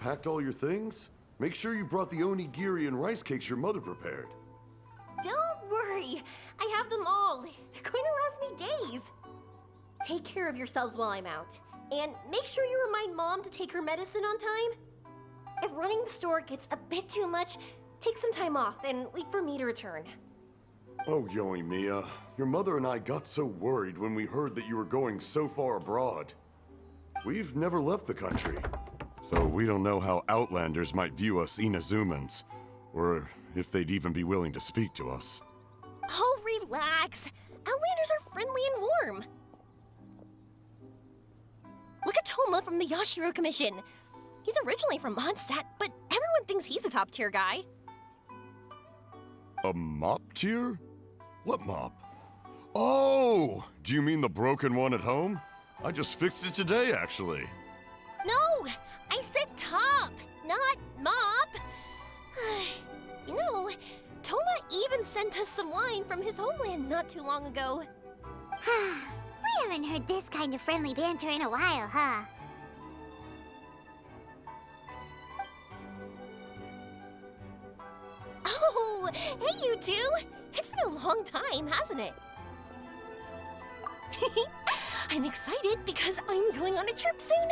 packed all your things? Make sure you brought the onigiri and rice cakes your mother prepared. Don't worry. I have them all. They're going to last me days. Take care of yourselves while I'm out. And make sure you remind Mom to take her medicine on time. If running the store gets a bit too much, take some time off and wait for me to return. Oh, Yoimiya, your mother and I got so worried when we heard that you were going so far abroad. We've never left the country, so we don't know how Outlanders might view us Inazumans, or if they'd even be willing to speak to us. Oh, relax. Outlanders are friendly and warm. Look at Toma from the Yashiro Commission. He's originally from Mondstadt, but everyone thinks he's a top-tier guy. A mop tier? What mop? Oh! Do you mean the broken one at home? I just fixed it today, actually. No! I said top, not mop. You know, Toma even sent us some wine from his homeland not too long ago. We haven't heard this kind of friendly banter in a while, huh? Oh, hey you two! It's been a long time, hasn't it? I'm excited because I'm going on a trip soon.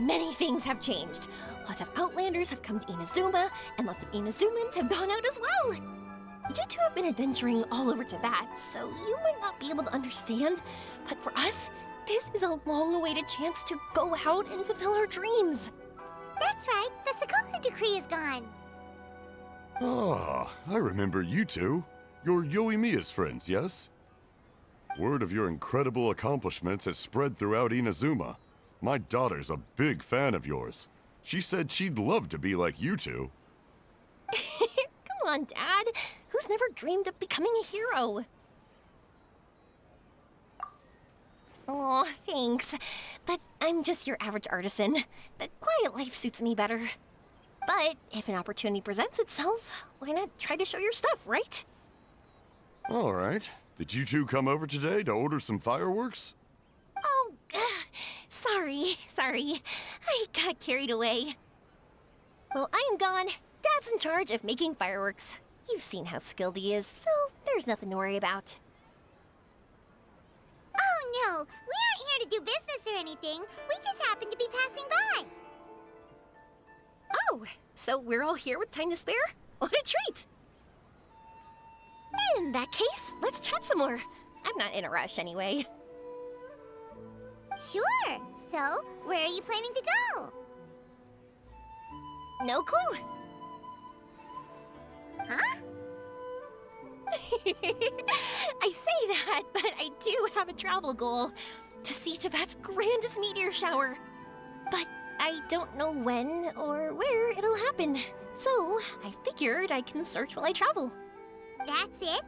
Many things have changed. Lots of Outlanders have come to Inazuma, and lots of Inazumans have gone out as well. You two have been adventuring all over Tibet, so you might not be able to understand, but for us, this is a long-awaited chance to go out and fulfill our dreams. That's right, the Sakoku decree is gone. Ah, I remember you two. You're Yoimiya's friends, yes? Word of your incredible accomplishments has spread throughout Inazuma. My daughter's a big fan of yours. She said she'd love to be like you two. Come on, Dad. Who's never dreamed of becoming a hero? Aw, thanks. But I'm just your average artisan. The quiet life suits me better. But if an opportunity presents itself, why not try to show your stuff, right? All right. Did you two come over today to order some fireworks? Oh, sorry. I got carried away. Well, I'm gone. Dad's in charge of making fireworks. You've seen how skilled he is, so there's nothing to worry about. Oh no, we aren't here to do business or anything. We just happen to be passing by. Oh, so we're all here with time to spare? What a treat! In that case, let's chat some more. I'm not in a rush anyway. Sure. So, where are you planning to go? No clue. Huh? I say that, but I do have a travel goal. To see Tibet's grandest meteor shower. But I don't know when or where it'll happen. So, I figured I can search while I travel. That's it?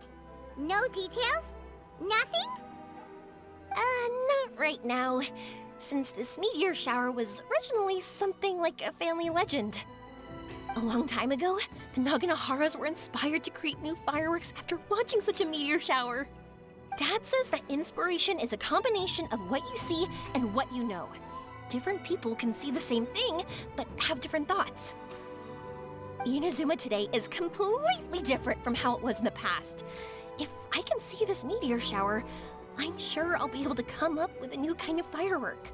No details? Nothing? Not right now. Since this meteor shower was originally something like a family legend. A long time ago, the Naganaharas were inspired to create new fireworks after watching such a meteor shower. Dad says that inspiration is a combination of what you see and what you know. Different people can see the same thing, but have different thoughts. Inazuma today is completely different from how it was in the past. If I can see this meteor shower, I'm sure I'll be able to come up with a new kind of firework.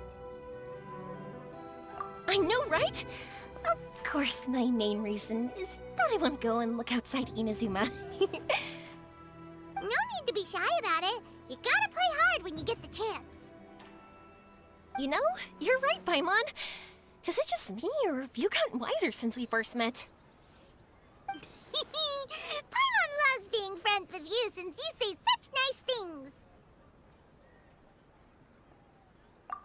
I know, right? Of course, my main reason is that I want to go and look outside Inazuma. No need to be shy about it. You gotta play hard when you get the chance. You know, you're right, Paimon. Is it just me, or have you gotten wiser since we first met? Paimon loves being friends with you since you say such nice things.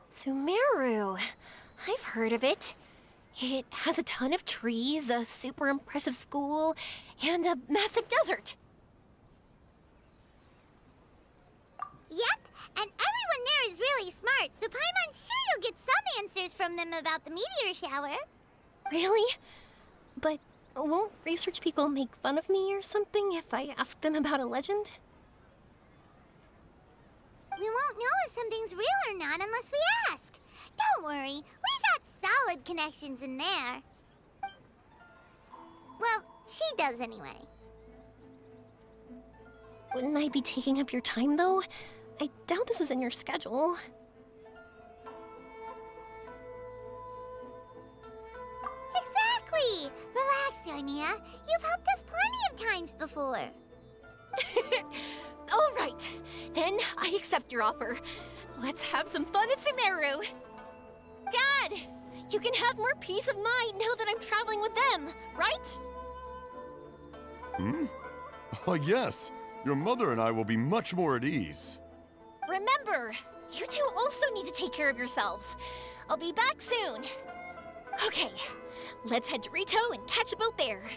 Sumeru. I've heard of it. It has a ton of trees, a super impressive school, and a massive desert. Yep, and everyone there is really smart, so Paimon's sure you'll get some answers from them about the meteor shower. Really? But won't research people make fun of me or something if I ask them about a legend? We won't know if something's real or not unless we ask. Don't worry, we got solid connections in there. Well, she does anyway. Wouldn't I be taking up your time, though? I doubt this was in your schedule. Exactly! Relax, Yoimiya. You've helped us plenty of times before. All right, then I accept your offer. Let's have some fun at Sumeru. Dad, you can have more peace of mind now that I'm traveling with them, right? Yes. Your mother and I will be much more at ease. Remember, you two also need to take care of yourselves. I'll be back soon. Okay, let's head to Rito and catch a boat there.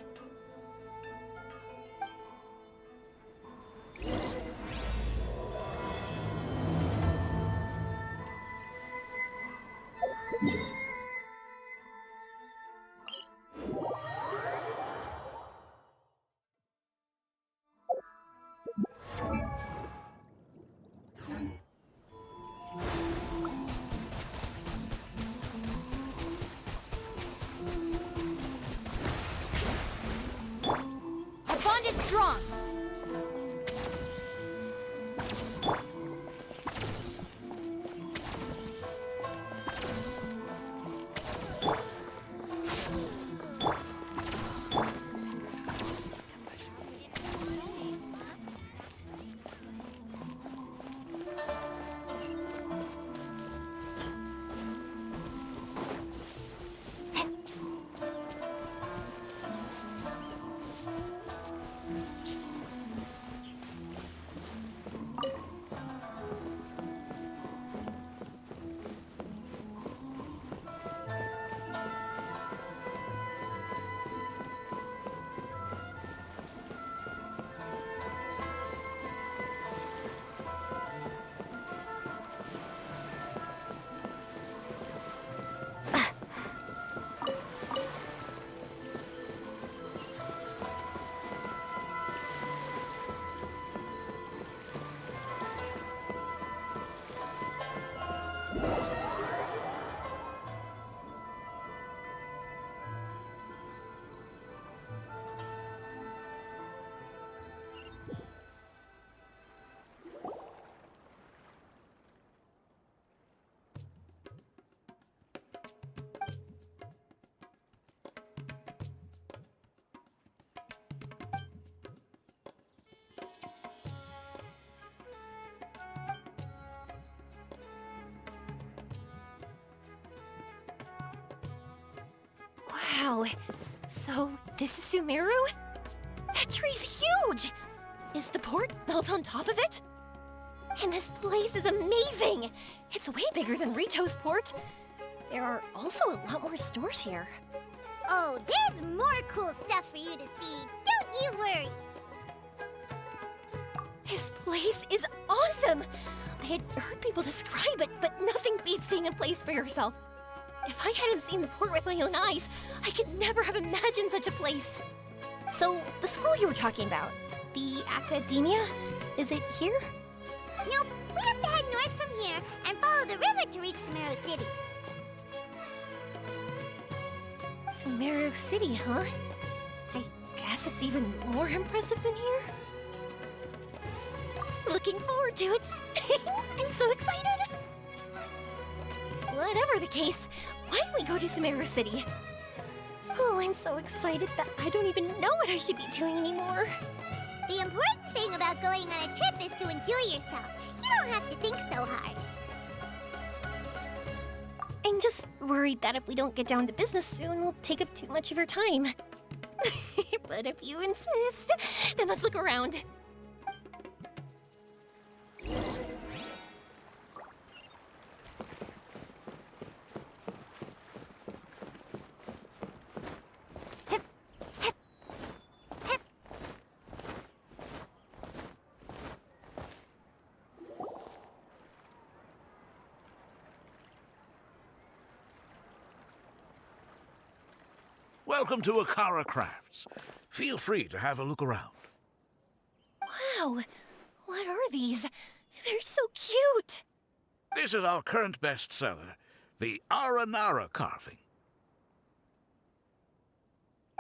Our bond is strong. Wow, so this is Sumeru? That tree's huge! Is the port built on top of it? And this place is amazing! It's way bigger than Rito's port. There are also a lot more stores here. Oh, there's more cool stuff for you to see. Don't you worry. This place is awesome! I had heard people describe it, but nothing beats seeing a place for yourself. If I hadn't seen the port with my own eyes, I could never have imagined such a place. So, the school you were talking about, the academia, is it here? Nope, we have to head north from here and follow the river to reach Sumeru City. Sumeru City, huh? I guess it's even more impressive than here. Looking forward to it. I'm so excited. Whatever the case, why don't we go to Sumeru City? Oh, I'm so excited that I don't even know what I should be doing anymore. The important thing about going on a trip is to enjoy yourself. You don't have to think so hard. I'm just worried that if we don't get down to business soon, we'll take up too much of your time. But if you insist, then let's look around. Welcome to Akara Crafts. Feel free to have a look around. Wow, what are these? They're so cute. This is our current bestseller, the Aranara carving.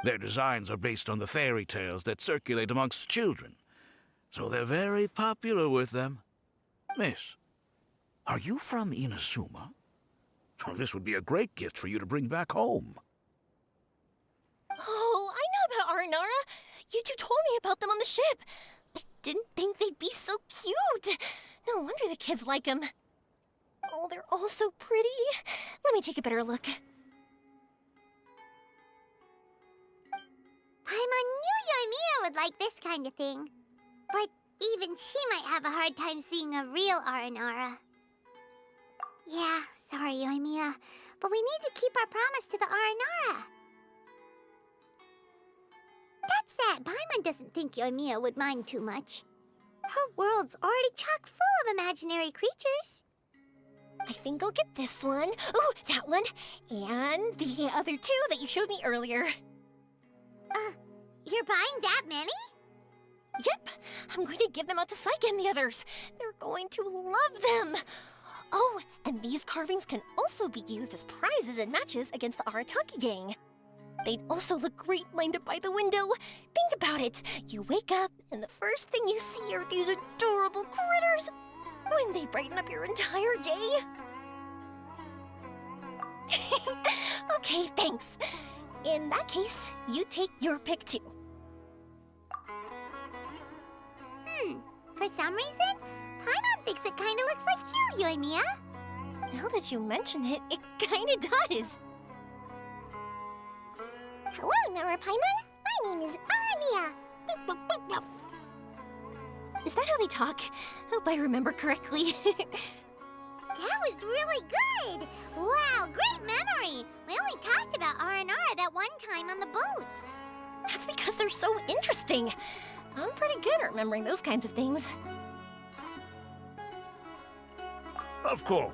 Their designs are based on the fairy tales that circulate amongst children, so they're very popular with them. Miss, are you from Inazuma? Oh, this would be a great gift for you to bring back home. Oh, I know about Aranara. You two told me about them on the ship. I didn't think they'd be so cute. No wonder the kids like them. Oh, they're all so pretty. Let me take a better look. Paimon knew Yoimiya would like this kind of thing. But even she might have a hard time seeing a real Aranara. Yeah, sorry, Yoimiya, but we need to keep our promise to the Aranara. That said, Paimon doesn't think Yoimiya would mind too much. Her world's already chock full of imaginary creatures. I think I'll get this one. Ooh, that one. And the other two that you showed me earlier. You're buying that many? Yep, I'm going to give them out to Saika and the others. They're going to love them. Oh, and these carvings can also be used as prizes in matches against the Arataki gang. They'd also look great lined up by the window. Think about it. You wake up, and the first thing you see are these adorable critters. Wouldn't they brighten up your entire day? Okay, thanks. In that case, you take your pick too. For some reason, Paimon thinks it kinda looks like you, Yoimiya. Now that you mention it, it kinda does. Hello, Nara Paimon. My name is Arania. Is that how they talk? Hope I remember correctly. That was really good! Wow, great memory! We only talked about Aranara that one time on the boat. That's because they're so interesting. I'm pretty good at remembering those kinds of things. Of course.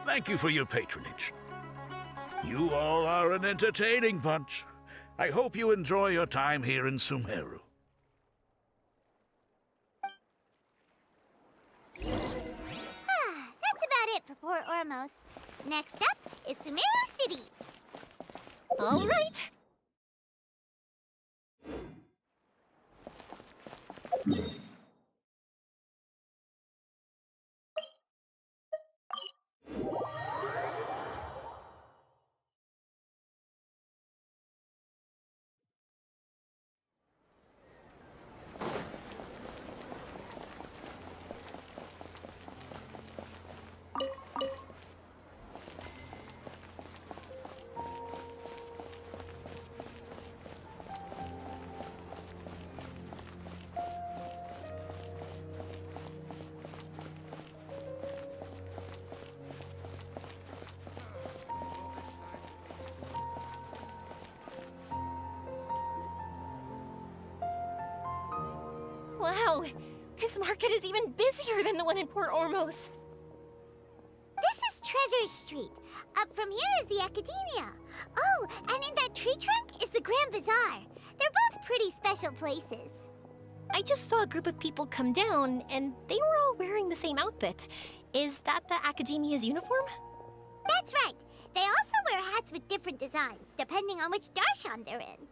Thank you for your patronage. You all are an entertaining bunch. I hope you enjoy your time here in Sumeru. That's about it for Port Ormos. Next up is Sumeru City. All right. Wow, this market is even busier than the one in Port Ormos. This is Treasure Street. Up from here is the Academia. Oh, and in that tree trunk is the Grand Bazaar. They're both pretty special places. I just saw a group of people come down, and they were all wearing the same outfit. Is that the Academia's uniform? That's right. They also wear hats with different designs, depending on which darshan they're in.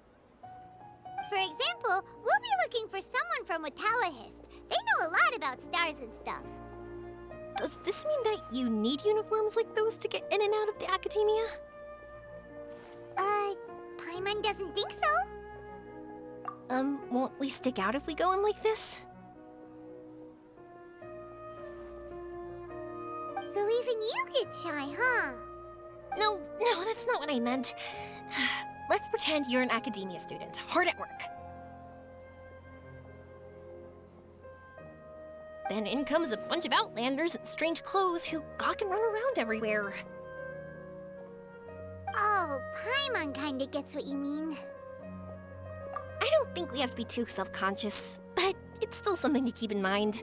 For example, we'll be looking for someone from Watawahist. They know a lot about stars and stuff. Does this mean that you need uniforms like those to get in and out of the Academia? Paimon doesn't think so. Won't we stick out if we go in like this? So even you get shy, huh? No, that's not what I meant. Let's pretend you're an Academia student, hard at work. Then in comes a bunch of Outlanders in strange clothes who gawk and run around everywhere. Oh, Paimon kinda gets what you mean. I don't think we have to be too self-conscious, but it's still something to keep in mind.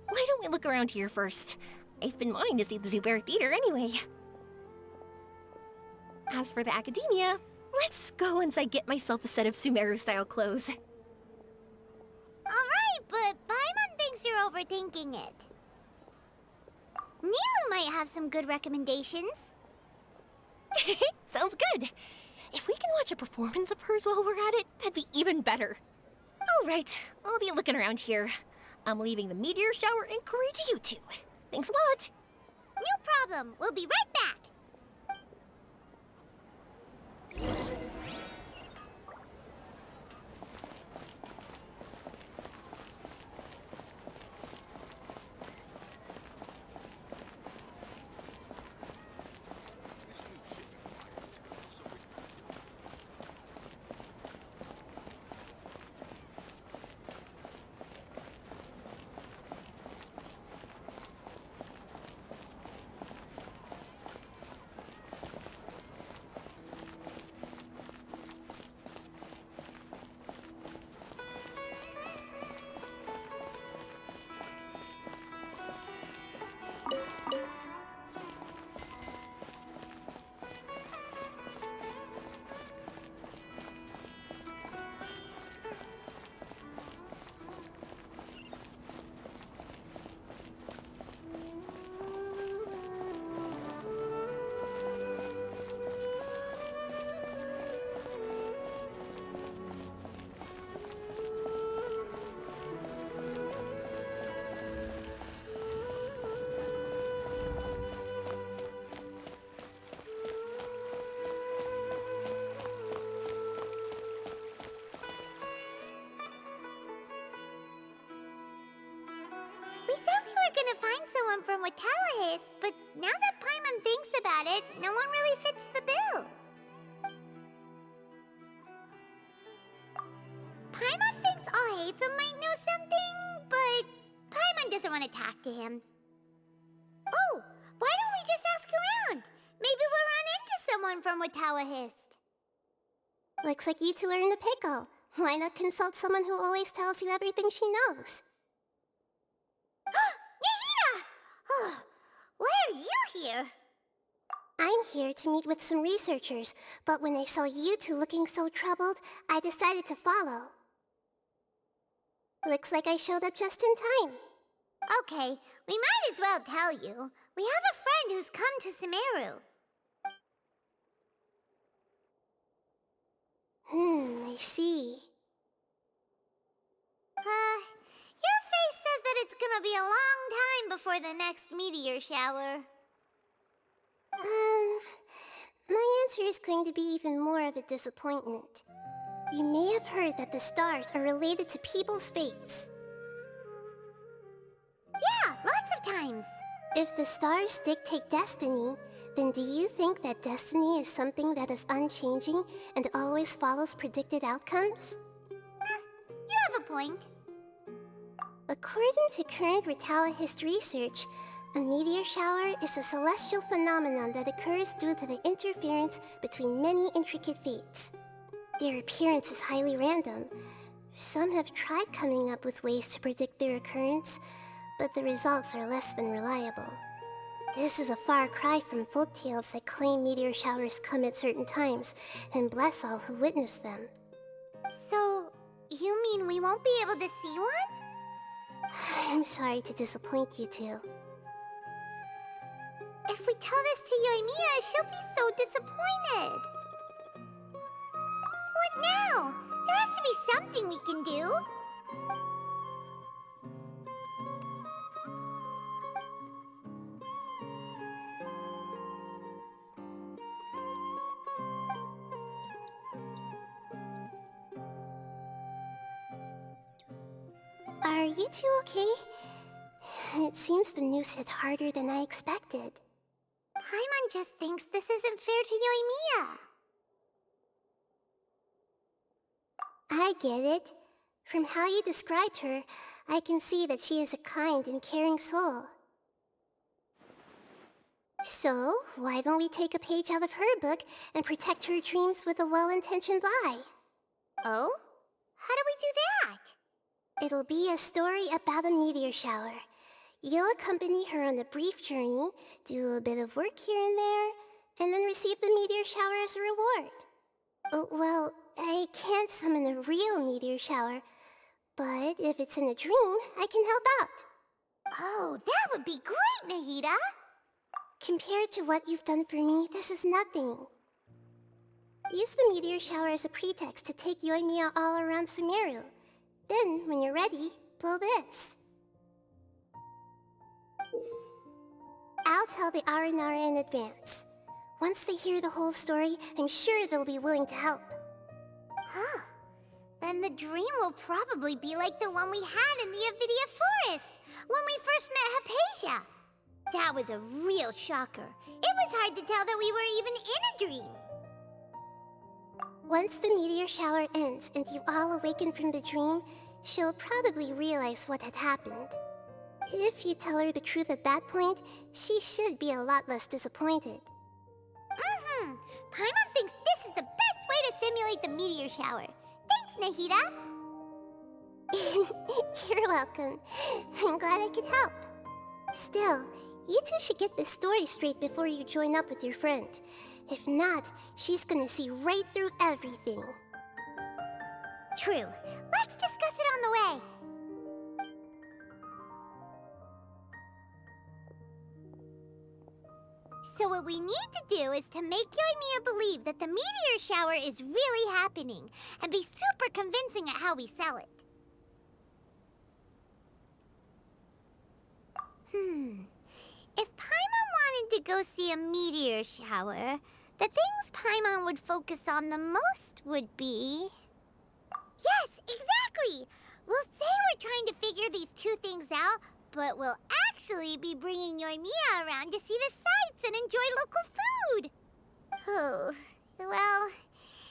Why don't we look around here first? I've been wanting to see the Zubair Theater anyway. As for the Academia, let's go once I get myself a set of Sumeru-style clothes. Alright, but Paimon thinks you're overthinking it. Nilu might have some good recommendations. Sounds good. catch a performance of hers while we're at it, that'd be even better. Alright, I'll be looking around here. I'm leaving the meteor shower inquiry to you two. Thanks a lot. No problem. We'll be right back. We said we were gonna find someone from Watallahis, but now that Paimon thinks about it, no one really fits the bill. Paimon thinks Alhaitham might know something, but Paimon doesn't want to talk to him. Oh, why don't we just ask around? Maybe we'll run into someone from Watallahis. Looks like you two are in the pickle. Why not consult someone who always tells you everything she knows? Nahida! Oh, why are you here? I'm here to meet with some researchers, but when I saw you two looking so troubled, I decided to follow. Looks like I showed up just in time. Okay, we might as well tell you. We have a friend who's come to Sumeru. I see. Your face says that it's gonna be a long time before the next meteor shower. My answer is going to be even more of a disappointment. You may have heard that the stars are related to people's fates. Yeah, lots of times. If the stars dictate destiny, then do you think that destiny is something that is unchanging and always follows predicted outcomes? You have a point. According to current Watallahis research, a meteor shower is a celestial phenomenon that occurs due to the interference between many intricate fates. Their appearance is highly random. Some have tried coming up with ways to predict their occurrence, but the results are less than reliable. This is a far cry from folktales that claim meteor showers come at certain times and bless all who witness them. So, you mean we won't be able to see one? I'm sorry to disappoint you two. If we tell this to Yoimiya, she'll be so disappointed. What now? There has to be something we can do. Are you two okay? It seems the news hit harder than I expected. Paimon just thinks this isn't fair to Yoimiya. I get it. From how you described her, I can see that she is a kind and caring soul. So, why don't we take a page out of her book and protect her dreams with a well-intentioned lie? Oh? How do we do that? It'll be a story about a meteor shower. You'll accompany her on a brief journey, do a bit of work here and there, and then receive the meteor shower as a reward. Oh, well, I can't summon a real meteor shower, but if it's in a dream, I can help out. Oh, that would be great, Nahida! Compared to what you've done for me, this is nothing. Use the meteor shower as a pretext to take Yoimiya all around Sumeru. Then, when you're ready, blow this. I'll tell the Aranara in advance. Once they hear the whole story, I'm sure they'll be willing to help. Huh. Then the dream will probably be like the one we had in the Avidia Forest, when we first met Hypatia. That was a real shocker. It was hard to tell that we were even in a dream. Once the meteor shower ends and you all awaken from the dream, she'll probably realize what had happened. If you tell her the truth at that point, she should be a lot less disappointed. Paimon thinks this is the best way to simulate the meteor shower. Thanks, Nahida. You're welcome. I'm glad I could help. Still, you two should get this story straight before you join up with your friend. If not, she's gonna see right through everything. True. Let's discuss it on the way. So what we need to do is to make Yoimiya believe that the meteor shower is really happening, and be super convincing at how we sell it. If Paimon wanted to go see a meteor shower, the things Paimon would focus on the most would be... Yes, exactly! We'll say we're trying to figure these two things out, but we'll actually be bringing Yoimiya around to see the sights and enjoy local food. Oh, well,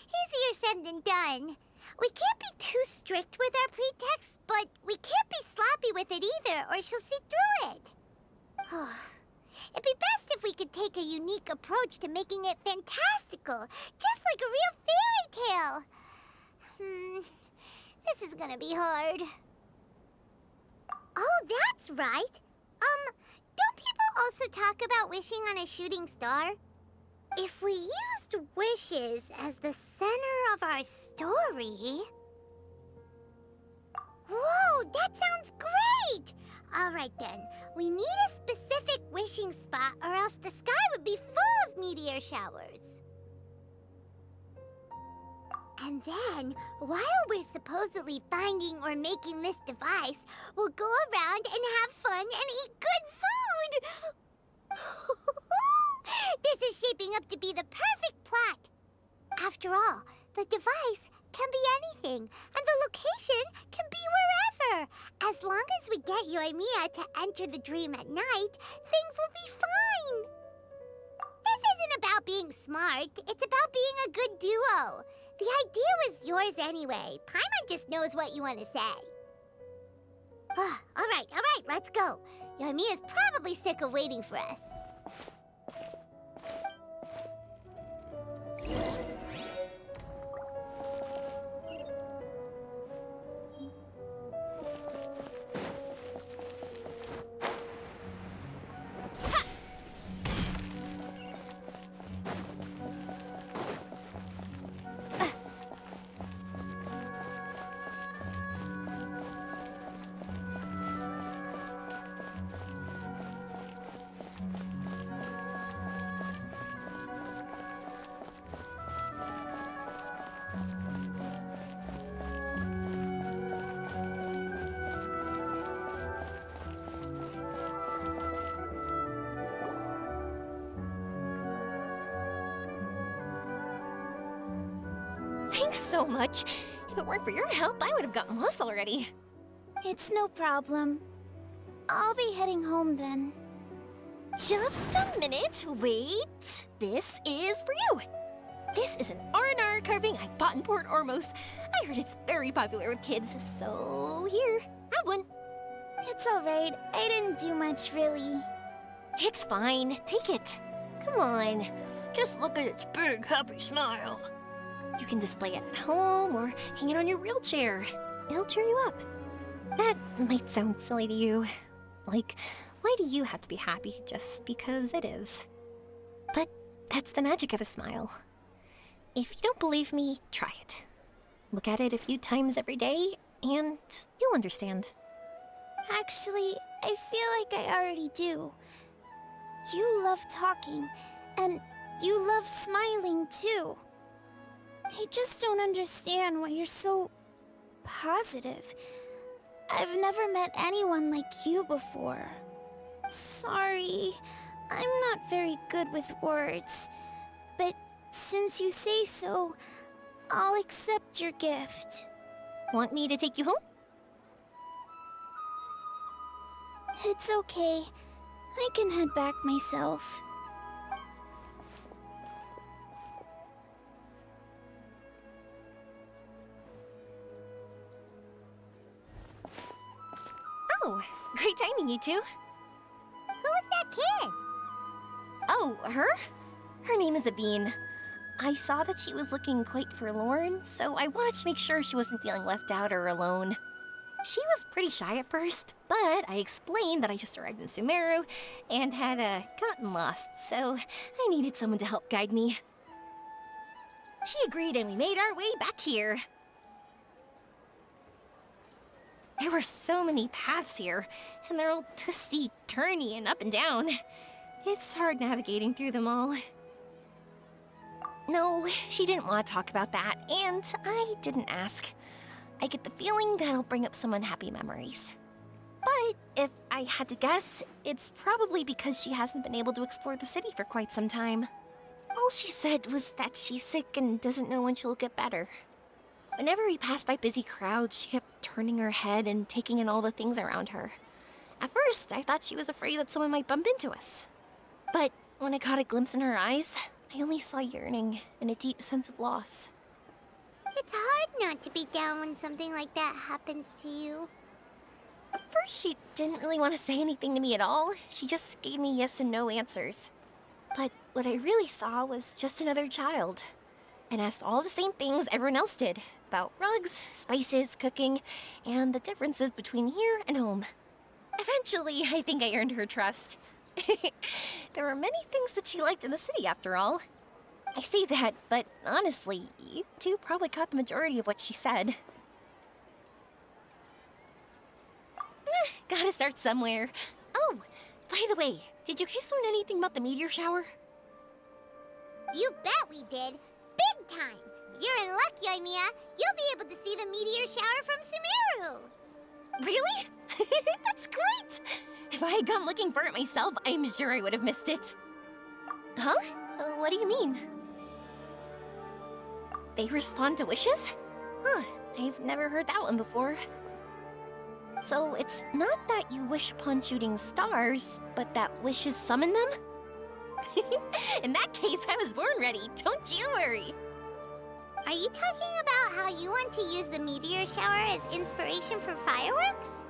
easier said than done. We can't be too strict with our pretext, but we can't be sloppy with it either, or she'll see through it. It'd be best if we could take a unique approach to making it fantastical, just like a real fairy tale. This is gonna be hard. Oh, that's right. Don't people also talk about wishing on a shooting star? If we used wishes as the center of our story... Whoa, that sounds great! Alright then, we need a specific wishing spot or else the sky would be full of meteor showers. And then, while we're supposedly finding or making this device, we'll go around and have fun and eat good food! This is shaping up to be the perfect plot. After all, the device can be anything, and the location can be wherever. As long as we get Yoimiya to enter the dream at night, things will be fine. This isn't about being smart, it's about being a good duo. The idea was yours anyway. Paimon just knows what you want to say. All right, let's go. Yoimiya's probably sick of waiting for us. Thanks so much. If it weren't for your help, I would have gotten lost already. It's no problem. I'll be heading home then. Just a minute. Wait. This is for you. This is an R&R carving I bought in Port Ormos. I heard it's very popular with kids, so here, have one. It's alright. I didn't do much, really. It's fine. Take it. Come on. Just look at its big, happy smile. You can display it at home or hang it on your wheelchair. It'll cheer you up. That might sound silly to you. Like, why do you have to be happy just because it is? But that's the magic of a smile. If you don't believe me, try it. Look at it a few times every day, and you'll understand. Actually, I feel like I already do. You love talking, and you love smiling too. I just don't understand why you're so positive. I've never met anyone like you before. Sorry, I'm not very good with words. But since you say so, I'll accept your gift. Want me to take you home? It's okay. I can head back myself. Oh, great timing, you two. Who was that kid? Oh, her? Her name is Aveen. I saw that she was looking quite forlorn, so I wanted to make sure she wasn't feeling left out or alone. She was pretty shy at first, but I explained that I just arrived in Sumeru and had gotten lost, so I needed someone to help guide me. She agreed and we made our way back here. There were so many paths here, and they're all twisty, turny, and up and down. It's hard navigating through them all. No, she didn't want to talk about that, and I didn't ask. I get the feeling that'll bring up some unhappy memories. But if I had to guess, it's probably because she hasn't been able to explore the city for quite some time. All she said was that she's sick and doesn't know when she'll get better. Whenever we passed by busy crowds, she kept turning her head and taking in all the things around her. At first, I thought she was afraid that someone might bump into us. But when I caught a glimpse in her eyes, I only saw yearning and a deep sense of loss. It's hard not to be down when something like that happens to you. At first, she didn't really want to say anything to me at all. She just gave me yes and no answers. But what I really saw was just another child, and asked all the same things everyone else did, about rugs, spices, cooking, and the differences between here and home. Eventually, I think I earned her trust. There were many things that she liked in the city, after all. I say that, but honestly, you two probably caught the majority of what she said. Gotta start somewhere. Oh, by the way, did you guys learn anything about the meteor shower? You bet we did. Big time. You're in luck, Yoimiya. You'll be able to see the meteor shower from Sumeru. Really? That's great! If I had gone looking for it myself, I'm sure I would have missed it. Huh? What do you mean? They respond to wishes? Huh, I've never heard that one before. So it's not that you wish upon shooting stars, but that wishes summon them? In that case, I was born ready, don't you worry. Are you talking about how you want to use the meteor shower as inspiration for fireworks?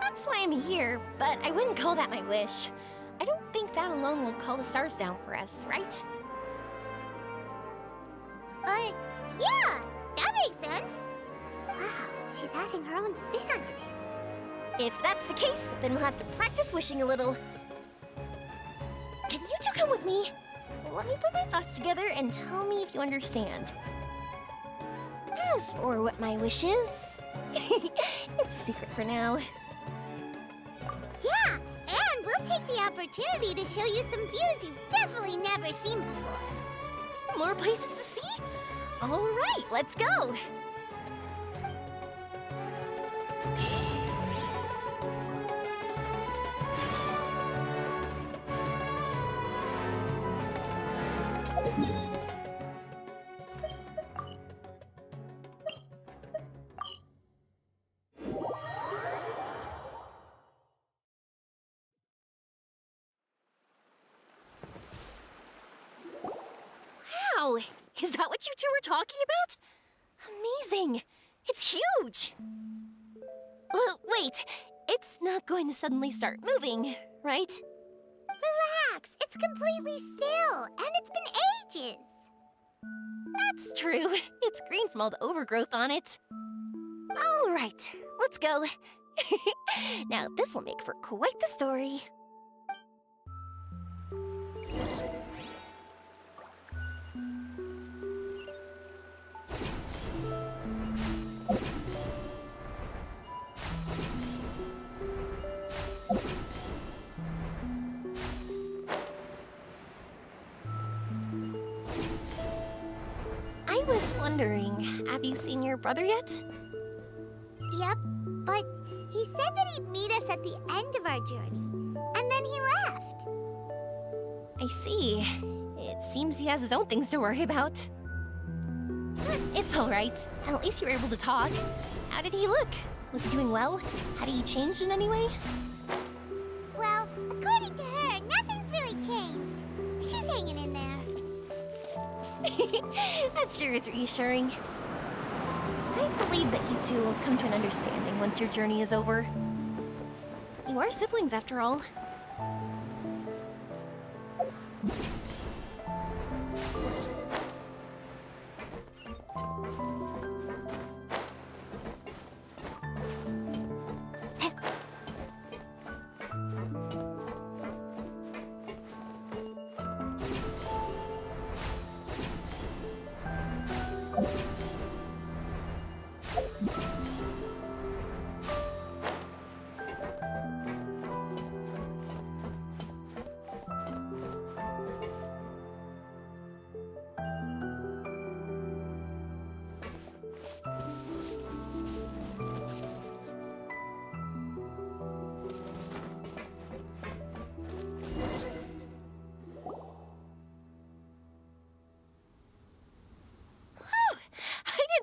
That's why I'm here, but I wouldn't call that my wish. I don't think that alone will call the stars down for us, right? Yeah, that makes sense. Wow, she's adding her own spin onto this. If that's the case, then we'll have to practice wishing a little. Can you two come with me? Let me put my thoughts together and tell me if you understand. As for what my wish is, it's a secret for now. Yeah, and we'll take the opportunity to show you some views you've definitely never seen before. More places to see? All right, let's go. Wow, is that what you two were talking about? Amazing! It's huge! Wait, it's not going to suddenly start moving, right? Relax, it's completely still, and it's been ages. That's true. It's green from all the overgrowth on it. All right, let's go. Now, this will make for quite the story. wondering, have you seen your brother yet? Yep, but he said that he'd meet us at the end of our journey, and then he left. I see. It seems he has his own things to worry about. It's alright. At least you were able to talk. How did he look? Was he doing well? Had he changed in any way? Well, according to her, nothing's really changed. She's hanging in there. That sure is reassuring. I believe that you two will come to an understanding once your journey is over. You are siblings, after all.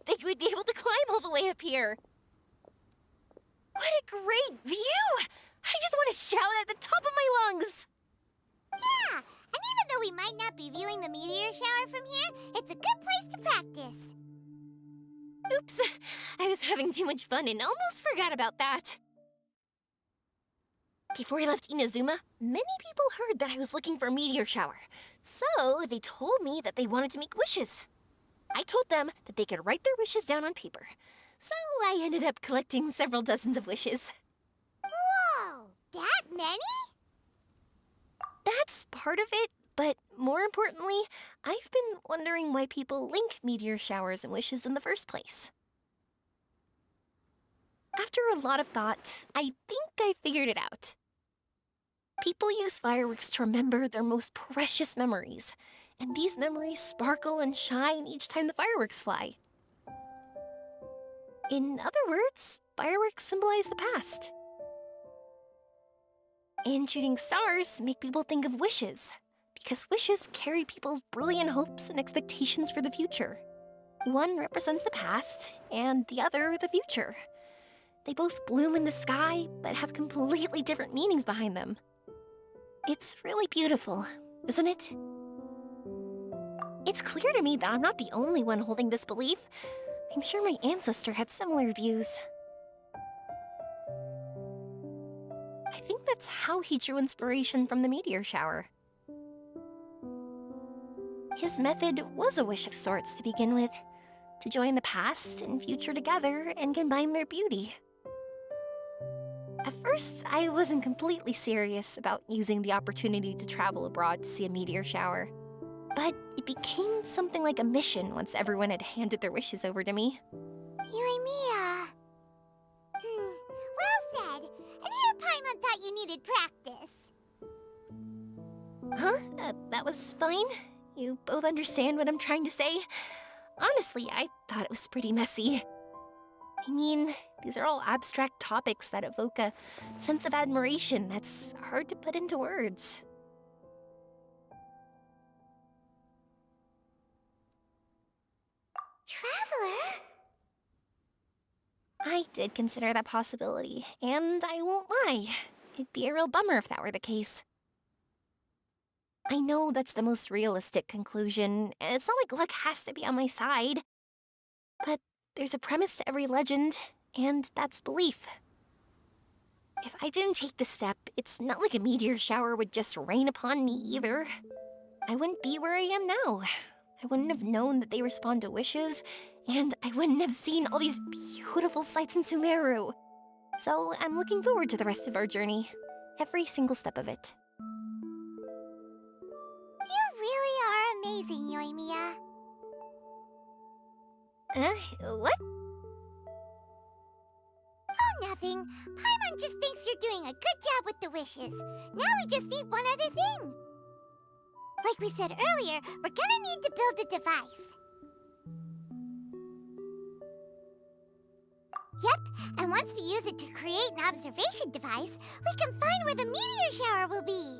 Think we'd be able to climb all the way up here. What a great view! I just want to shout at the top of my lungs! Yeah, and even though we might not be viewing the meteor shower from here, it's a good place to practice. Oops, I was having too much fun and almost forgot about that. Before I left Inazuma, many people heard that I was looking for a meteor shower, so they told me that they wanted to make wishes. I told them that they could write their wishes down on paper, so I ended up collecting several dozens of wishes. Whoa, that many? That's part of it, but more importantly, I've been wondering why people link meteor showers and wishes in the first place. After a lot of thought, I think I figured it out. People use fireworks to remember their most precious memories, and these memories sparkle and shine each time the fireworks fly. In other words, fireworks symbolize the past. And shooting stars make people think of wishes, because wishes carry people's brilliant hopes and expectations for the future. One represents the past, and the other the future. They both bloom in the sky, but have completely different meanings behind them. It's really beautiful, isn't it? It's clear to me that I'm not the only one holding this belief. I'm sure my ancestor had similar views. I think that's how he drew inspiration from the meteor shower. His method was a wish of sorts to begin with, to join the past and future together and combine their beauty. At first, I wasn't completely serious about using the opportunity to travel abroad to see a meteor shower. But it became something like a mission once everyone had handed their wishes over to me. Yoimiya. Well said. And here Paimon thought you needed practice. Huh? That was fine? You both understand what I'm trying to say? Honestly, I thought it was pretty messy. I mean, these are all abstract topics that evoke a sense of admiration that's hard to put into words. Traveler? I did consider that possibility, and I won't lie. It'd be a real bummer if that were the case. I know that's the most realistic conclusion, and it's not like luck has to be on my side. But there's a premise to every legend, and that's belief. If I didn't take the step, it's not like a meteor shower would just rain upon me either. I wouldn't be where I am now. I wouldn't have known that they respond to wishes, and I wouldn't have seen all these beautiful sights in Sumeru. So I'm looking forward to the rest of our journey, every single step of it. You really are amazing, Yoimiya. What? Oh, nothing. Paimon just thinks you're doing a good job with the wishes. Now we just need one other thing. Like we said earlier, we're gonna need to build a device. Yep, and once we use it to create an observation device, we can find where the meteor shower will be.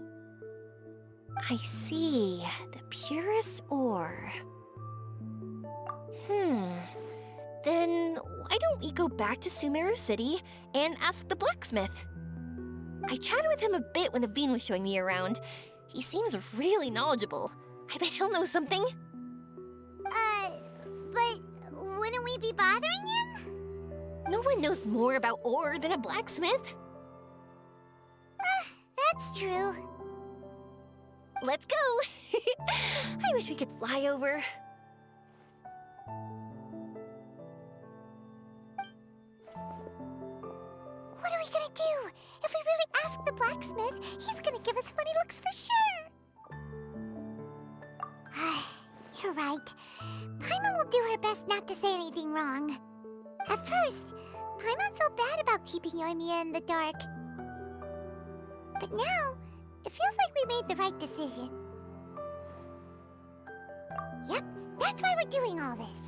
I see. The purest ore. Then why don't we go back to Sumeru City and ask the blacksmith? I chatted with him a bit when Aveen was showing me around. He seems really knowledgeable. I bet he'll know something. But wouldn't we be bothering him? No one knows more about ore than a blacksmith. That's true. Let's go! I wish we could fly over. What are we gonna do? If we really ask the blacksmith, he's gonna give us funny looks for sure. You're right. Paimon will do her best not to say anything wrong. At first, Paimon felt bad about keeping Yoimiya in the dark. But now, it feels like we made the right decision. Yep, that's why we're doing all this.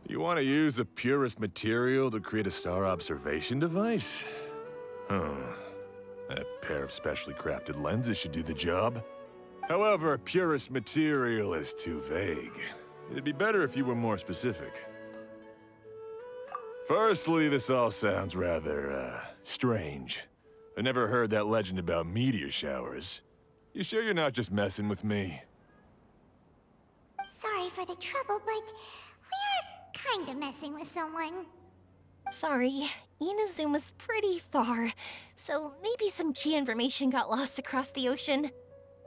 You want to use the purest material to create a star observation device? A pair of specially crafted lenses should do the job. However, purest material is too vague. It'd be better if you were more specific. Firstly, this all sounds rather, strange. I never heard that legend about meteor showers. You sure you're not just messing with me? Sorry for the trouble, but we are kinda messing with someone. Sorry, Inazuma's pretty far, so maybe some key information got lost across the ocean.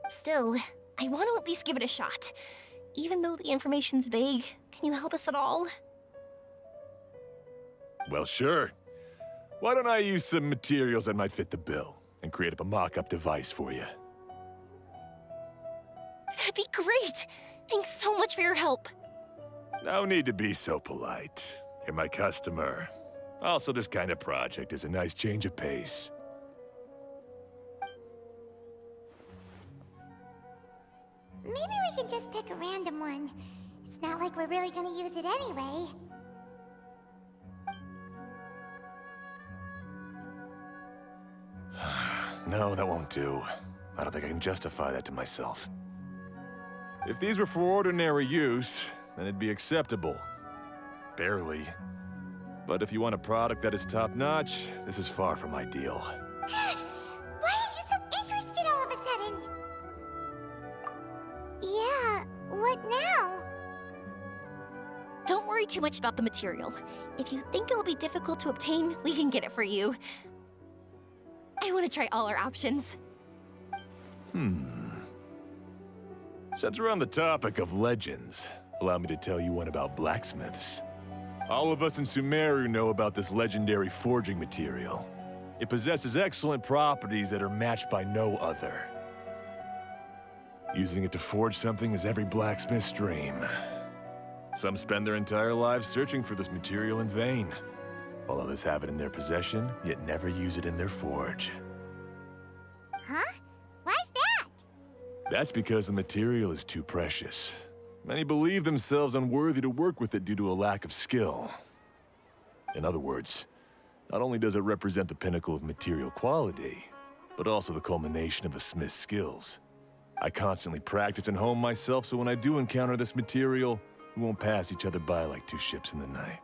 Still, I want to at least give it a shot. Even though the information's vague, can you help us at all? Well, sure. Why don't I use some materials that might fit the bill and create up a mock-up device for you? That'd be great! Thanks so much for your help. No need to be so polite. You're my customer. Also, this kind of project is a nice change of pace. Maybe we can just pick a random one. It's not like we're really gonna use it anyway. No, that won't do. I don't think I can justify that to myself. If these were for ordinary use, then it'd be acceptable. Barely. But if you want a product that is top-notch, this is far from ideal. Good! Why are you so interested all of a sudden? Yeah, what now? Don't worry too much about the material. If you think it'll be difficult to obtain, we can get it for you. I want to try all our options. Since we're on the topic of legends, allow me to tell you one about blacksmiths. All of us in Sumeru know about this legendary forging material. It possesses excellent properties that are matched by no other. Using it to forge something is every blacksmith's dream. Some spend their entire lives searching for this material in vain, while others have it in their possession, yet never use it in their forge. Huh? Why's that? That's because the material is too precious. Many believe themselves unworthy to work with it due to a lack of skill. In other words, not only does it represent the pinnacle of material quality, but also the culmination of a smith's skills. I constantly practice and hone myself, so when I do encounter this material, we won't pass each other by like two ships in the night.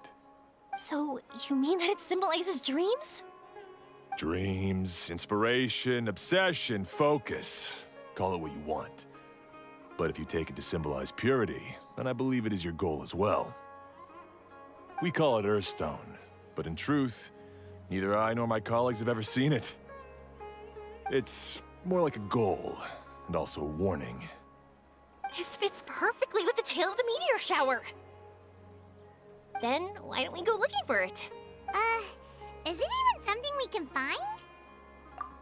So, you mean that it symbolizes dreams? Dreams, inspiration, obsession, focus. Call it what you want. But if you take it to symbolize purity, then I believe it is your goal as well. We call it Earthstone, but in truth, neither I nor my colleagues have ever seen it. It's more like a goal, and also a warning. This fits perfectly with the tale of the meteor shower. Then, why don't we go looking for it? Is it even something we can find?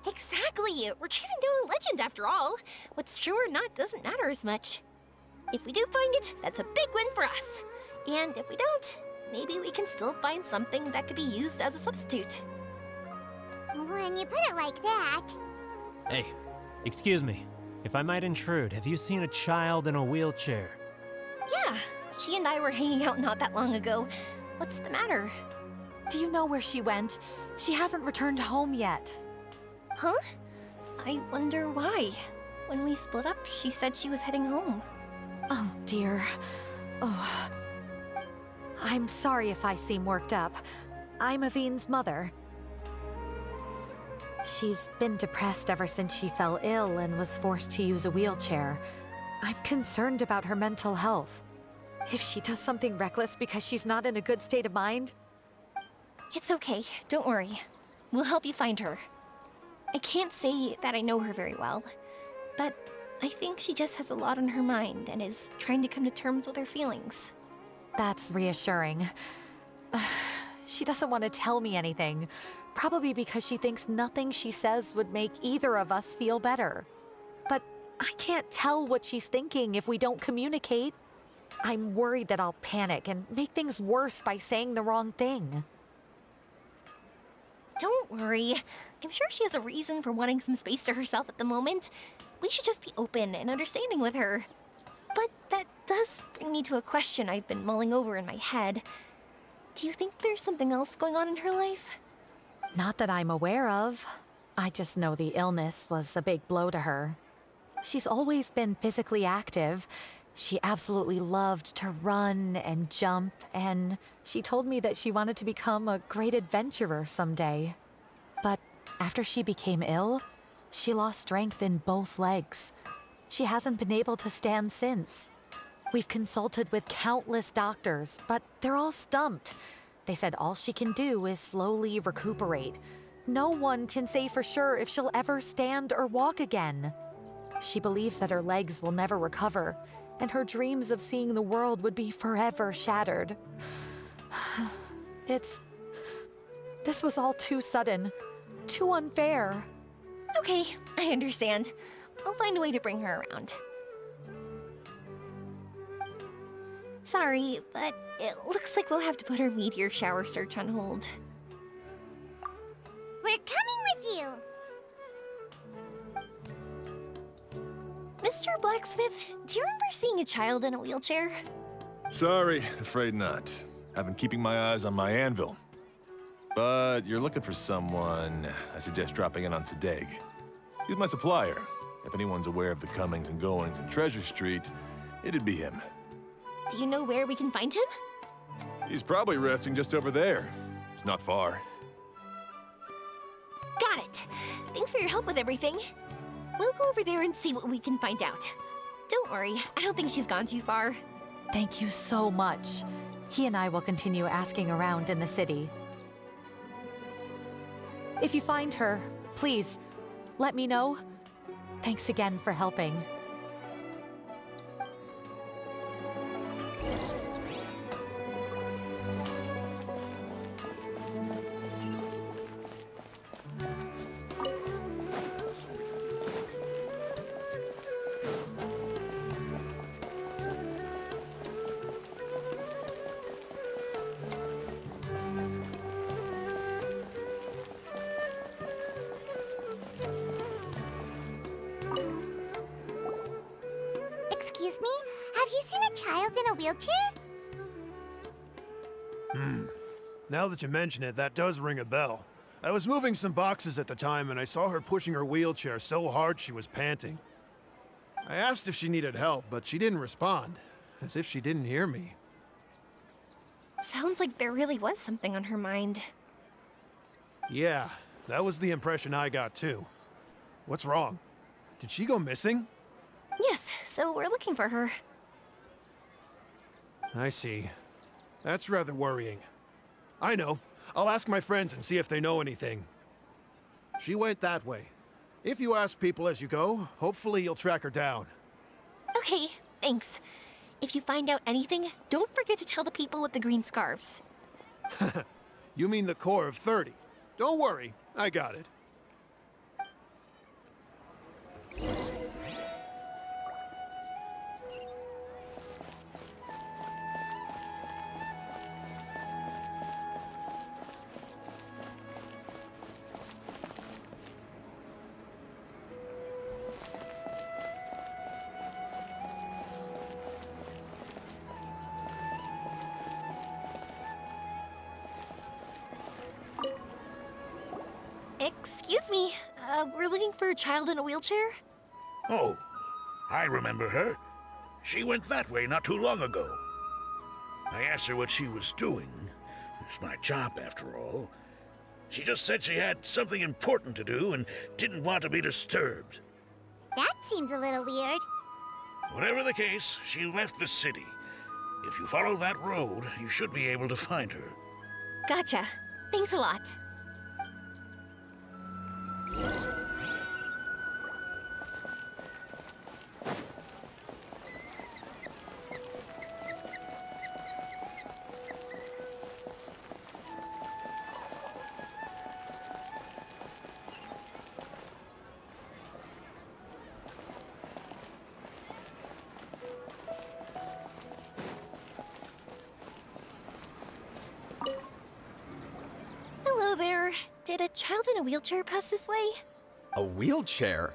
Exactly! We're chasing down a legend after all. What's true or not doesn't matter as much. If we do find it, that's a big win for us. And if we don't, maybe we can still find something that could be used as a substitute. When you put it like that... Hey, excuse me. If I might intrude, have you seen a child in a wheelchair? Yeah, she and I were hanging out not that long ago. What's the matter? Do you know where she went? She hasn't returned home yet. Huh? I wonder why. When we split up, she said she was heading home. Oh, dear. Oh. I'm sorry if I seem worked up. I'm Avine's mother. She's been depressed ever since she fell ill and was forced to use a wheelchair. I'm concerned about her mental health. If she does something reckless because she's not in a good state of mind... It's okay, don't worry. We'll help you find her. I can't say that I know her very well, but I think she just has a lot on her mind and is trying to come to terms with her feelings. That's reassuring. She doesn't want to tell me anything, probably because she thinks nothing she says would make either of us feel better. But I can't tell what she's thinking if we don't communicate. I'm worried that I'll panic and make things worse by saying the wrong thing. Don't worry. I'm sure she has a reason for wanting some space to herself at the moment. We should just be open and understanding with her. But that does bring me to a question I've been mulling over in my head. Do you think there's something else going on in her life? Not that I'm aware of. I just know the illness was a big blow to her. She's always been physically active. She absolutely loved to run and jump, and she told me that she wanted to become a great adventurer someday. But after she became ill, she lost strength in both legs. She hasn't been able to stand since. We've consulted with countless doctors, but they're all stumped. They said all she can do is slowly recuperate. No one can say for sure if she'll ever stand or walk again. She believes that her legs will never recover, and her dreams of seeing the world would be forever shattered. This was all too sudden, too unfair. Okay, I understand. I'll find a way to bring her around. Sorry, but it looks like we'll have to put our meteor shower search on hold. We're coming with you! Mr. Blacksmith, do you remember seeing a child in a wheelchair? Sorry, afraid not. I've been keeping my eyes on my anvil. But you're looking for someone, I suggest dropping in on Sadeg. He's my supplier. If anyone's aware of the comings and goings in Treasure Street, it'd be him. Do you know where we can find him? He's probably resting just over there. It's not far. Got it. Thanks for your help with everything. We'll go over there and see what we can find out. Don't worry, I don't think she's gone too far. Thank you so much. He and I will continue asking around in the city. If you find her, please, let me know. Thanks again for helping. Have you seen a child in a wheelchair? Now that you mention it, that does ring a bell. I was moving some boxes at the time and I saw her pushing her wheelchair so hard she was panting. I asked if she needed help, but she didn't respond, as if she didn't hear me. Sounds like there really was something on her mind. Yeah, that was the impression I got too. What's wrong? Did she go missing? Yes, so we're looking for her. I see. That's rather worrying. I know. I'll ask my friends and see if they know anything. She went that way. If you ask people as you go, hopefully you'll track her down. Okay, thanks. If you find out anything, don't forget to tell the people with the green scarves. You mean the core of 30. Don't worry, I got it. Excuse me, we're looking for a child in a wheelchair? Oh, I remember her. She went that way not too long ago. I asked her what she was doing. It's my job, after all. She just said she had something important to do and didn't want to be disturbed. That seems a little weird. Whatever the case, she left the city. If you follow that road, you should be able to find her. Gotcha. Thanks a lot. Hello there. Did a child in a wheelchair pass this way? A wheelchair?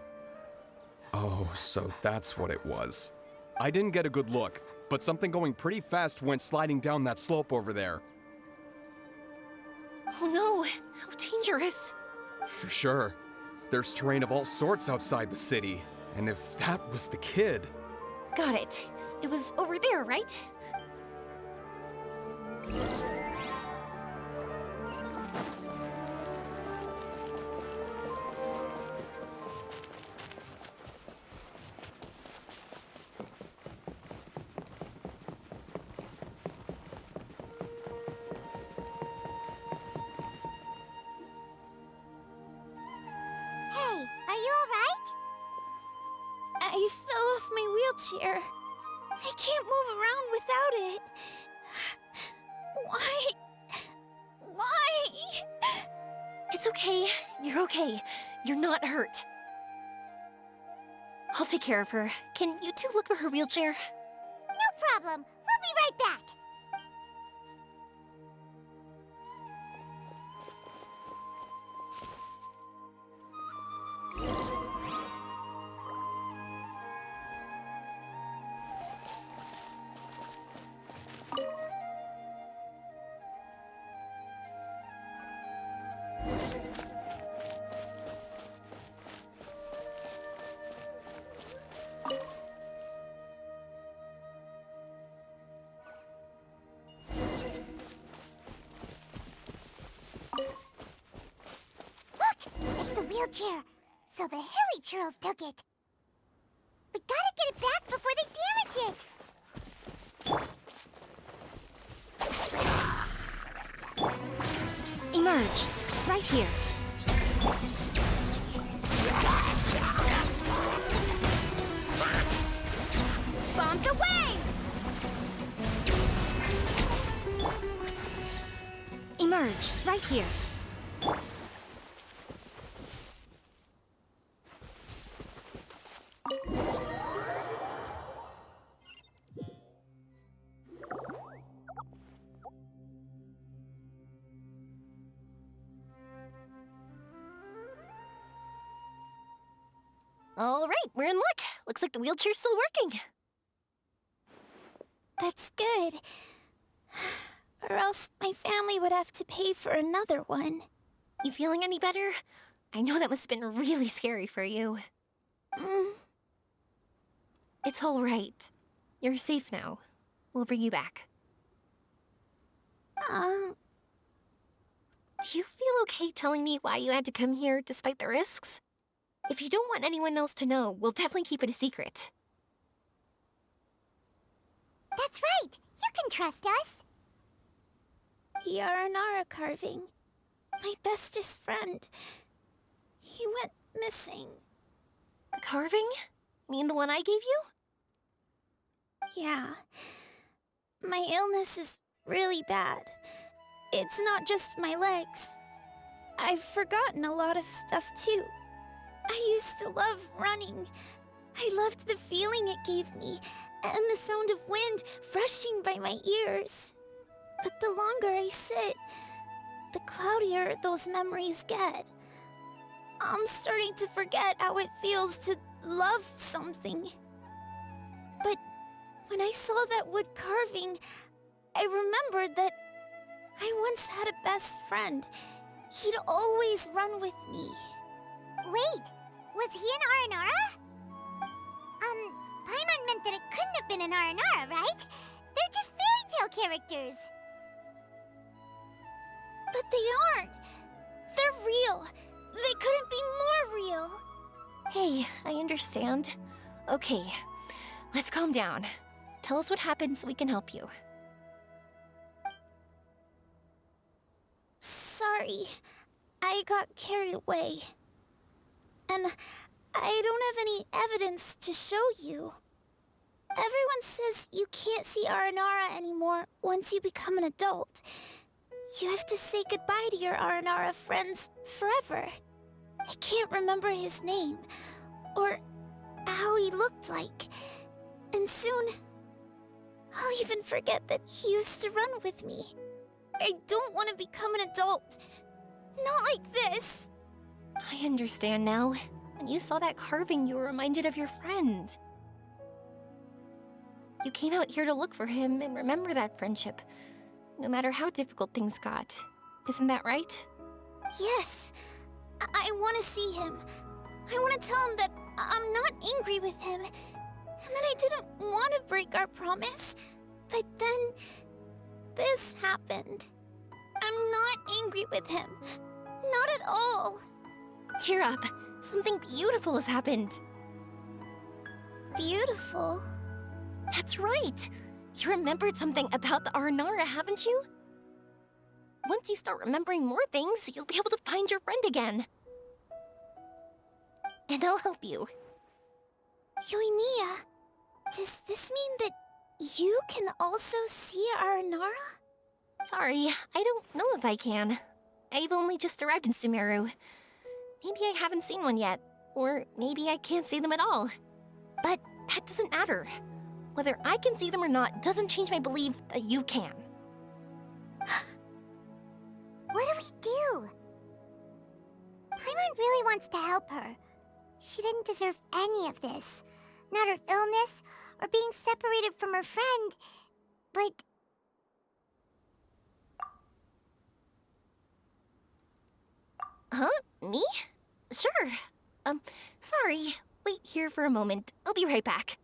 Oh, so that's what it was. I didn't get a good look, but something going pretty fast went sliding down that slope over there. Oh no, how dangerous. For sure. There's terrain of all sorts outside the city, and if that was the kid... Got it. It was over there, right? Hey, are you alright? I fell off my wheelchair. I can't move around without it. Why? Why? It's okay. You're okay. You're not hurt. I'll take care of her. Can you two look for her wheelchair? No problem. We'll be right back. Wheelchair. So the hilly churls took it. We gotta get it back before they damage it. Emerge. Right here. Bombs away! Emerge. Right here. All right, we're in luck. Looks like the wheelchair's still working. That's good. Or else my family would have to pay for another one. You feeling any better? I know that must have been really scary for you. It's all right. You're safe now. We'll bring you back. Do you feel okay telling me why you had to come here despite the risks? If you don't want anyone else to know, we'll definitely keep it a secret. That's right. You can trust us. The Aranara carving. My bestest friend. He went missing. The carving? You mean the one I gave you? Yeah. My illness is really bad. It's not just my legs. I've forgotten a lot of stuff too. I used to love running. I loved the feeling it gave me, and the sound of wind rushing by my ears. But the longer I sit, the cloudier those memories get. I'm starting to forget how it feels to love something. But when I saw that wood carving, I remembered that I once had a best friend. He'd always run with me. Wait, was he an Aranara? Paimon meant that it couldn't have been an Aranara, right? They're just fairy tale characters. But they aren't. They're real. They couldn't be more real. Hey, I understand. Okay, let's calm down. Tell us what happened so we can help you. Sorry, I got carried away. And I don't have any evidence to show you. Everyone says you can't see Aranara anymore once you become an adult. You have to say goodbye to your Aranara friends forever. I can't remember his name, or how he looked like. And soon, I'll even forget that he used to run with me. I don't want to become an adult. Not like this. I understand now. When you saw that carving, you were reminded of your friend. You came out here to look for him and remember that friendship, no matter how difficult things got. Isn't that right? Yes. I want to see him. I want to tell him that I'm not angry with him, and that I didn't want to break our promise. But then, this happened. I'm not angry with him. Not at all. Cheer up. Something beautiful has happened. Beautiful? That's right. You remembered something about the Aranara, haven't you? Once you start remembering more things, you'll be able to find your friend again. And I'll help you. Yoimiya, does this mean that you can also see Aranara? Sorry, I don't know if I can. I've only just arrived in Sumeru. Maybe I haven't seen one yet, or maybe I can't see them at all. But that doesn't matter. Whether I can see them or not doesn't change my belief that you can. What do we do? Paimon really wants to help her. She didn't deserve any of this. Not her illness, or being separated from her friend. But... Huh? Me? Sure. Sorry. Wait here for a moment. I'll be right back.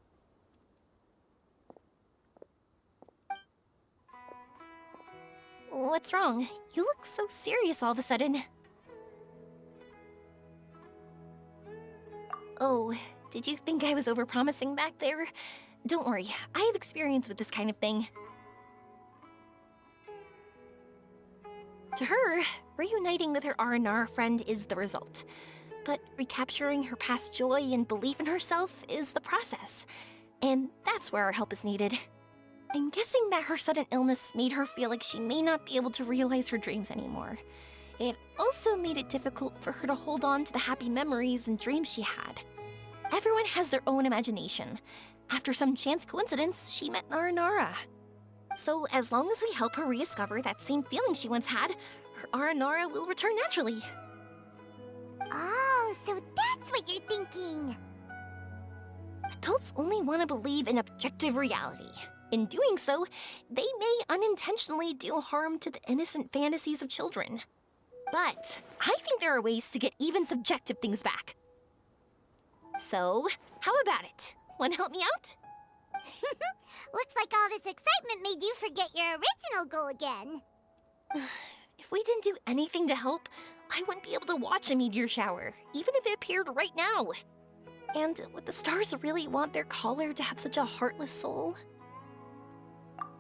What's wrong? You look so serious all of a sudden. Oh, did you think I was overpromising back there? Don't worry, I have experience with this kind of thing. To her, reuniting with her Aranara friend is the result. But recapturing her past joy and belief in herself is the process. And that's where our help is needed. I'm guessing that her sudden illness made her feel like she may not be able to realize her dreams anymore. It also made it difficult for her to hold on to the happy memories and dreams she had. Everyone has their own imagination. After some chance coincidence, she met Aranara. So as long as we help her rediscover that same feeling she once had, her Aranara will return naturally. Oh, so that's what you're thinking. Adults only want to believe in objective reality. In doing so, they may unintentionally do harm to the innocent fantasies of children. But I think there are ways to get even subjective things back. So, how about it? Want to help me out? Looks like all this excitement made you forget your original goal again. If we didn't do anything to help, I wouldn't be able to watch a meteor shower, even if it appeared right now. And would the stars really want their caller to have such a heartless soul?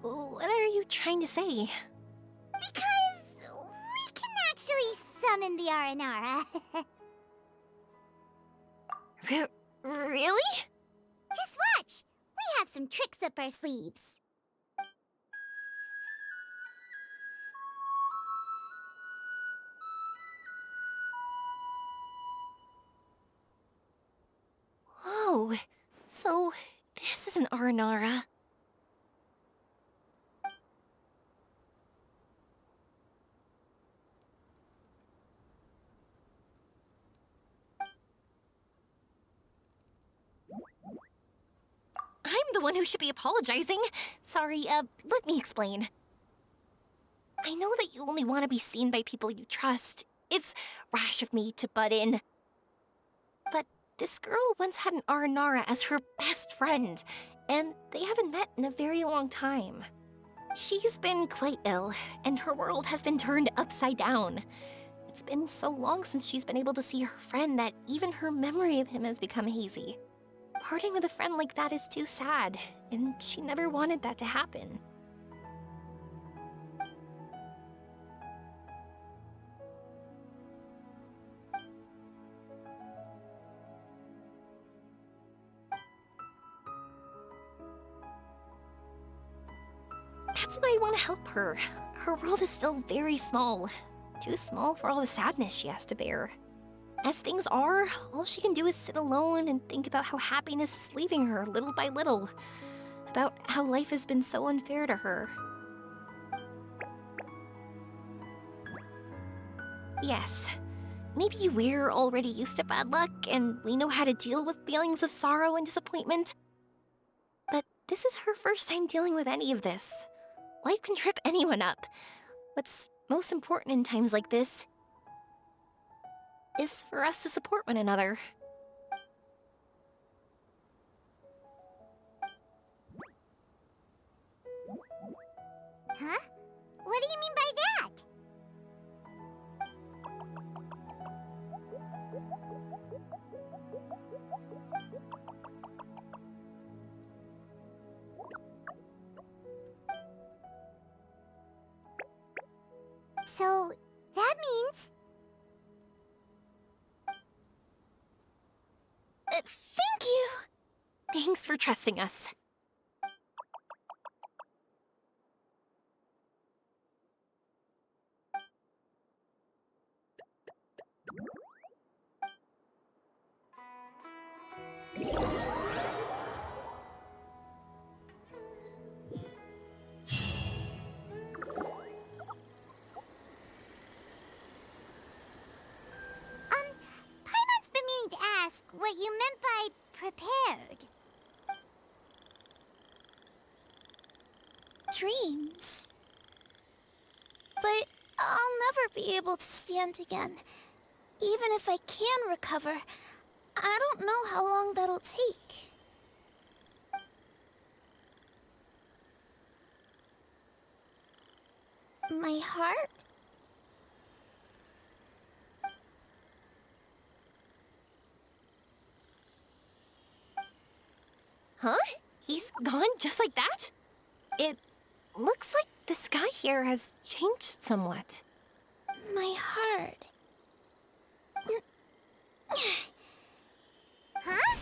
What are you trying to say? Because we can actually summon the Aranara. Really? Just watch. We have some tricks up our sleeves. Oh, so this is an Aranara. I'm the one who should be apologizing. Sorry, let me explain. I know that you only want to be seen by people you trust. It's rash of me to butt in. But this girl once had an Aranara as her best friend, and they haven't met in a very long time. She's been quite ill, and her world has been turned upside down. It's been so long since she's been able to see her friend that even her memory of him has become hazy. Parting with a friend like that is too sad, and she never wanted that to happen. That's why I want to help her. Her world is still very small. Too small for all the sadness she has to bear. As things are, all she can do is sit alone and think about how happiness is leaving her little by little. About how life has been so unfair to her. Yes, maybe we're already used to bad luck and we know how to deal with feelings of sorrow and disappointment. But this is her first time dealing with any of this. Life can trip anyone up. What's most important in times like this is for us to support one another. Huh? What do you mean by that? So, that means... Thank you! Thanks for trusting us. Paimon's been meaning to ask what you meant by prepared. Dreams. But I'll never be able to stand again. Even if I can recover, I don't know how long that'll take. My heart? Huh? He's gone just like that? It looks like the sky here has changed somewhat. My heart. Huh?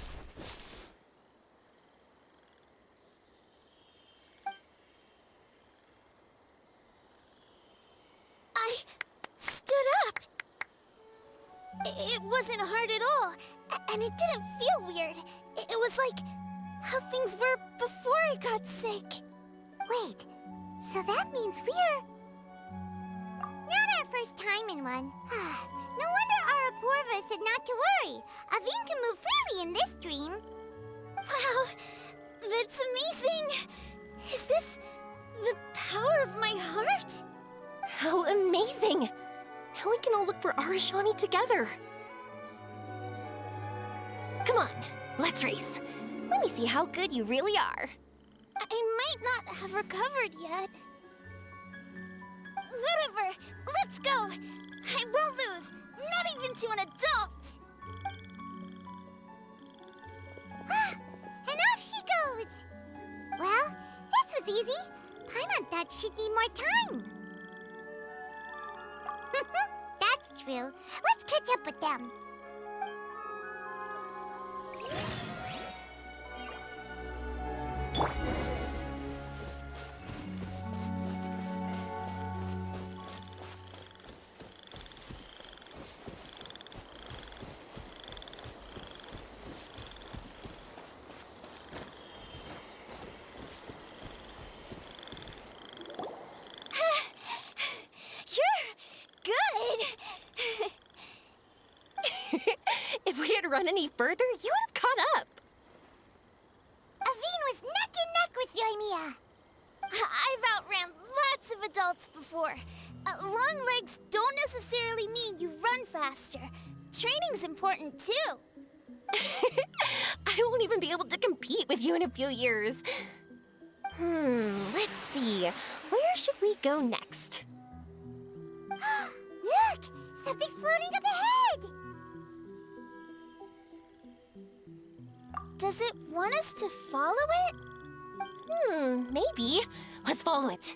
I stood up. It wasn't hard at all, and it didn't feel weird. It was like how things were before I got sick. Wait, so that means we're... not our first time in one. No wonder Arapurva said not to worry. Aveen can move freely in this dream. Wow, that's amazing. Is this the power of my heart? How amazing! Now we can all look for Arashani together. Come on, let's race. Let me see how good you really are. I might not have recovered yet. Whatever, let's go! I won't lose, not even to an adult! And off she goes! Well, this was easy. Paimon thought she'd need more time. That's true. Let's catch up with them. If we had run any further, you would have caught up. Aveen was neck and neck with Yoimiya. I've outran lots of adults before. Long legs don't necessarily mean you run faster. Training's important too. I won't even be able to compete with you in a few years. Let's see. Where should we go next? Look! Something's floating up ahead! Does it want us to follow it? Maybe. Let's follow it.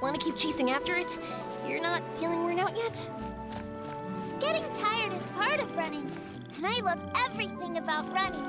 Want to keep chasing after it? You're not feeling worn out yet? Getting tired is part of running, and I love everything about running.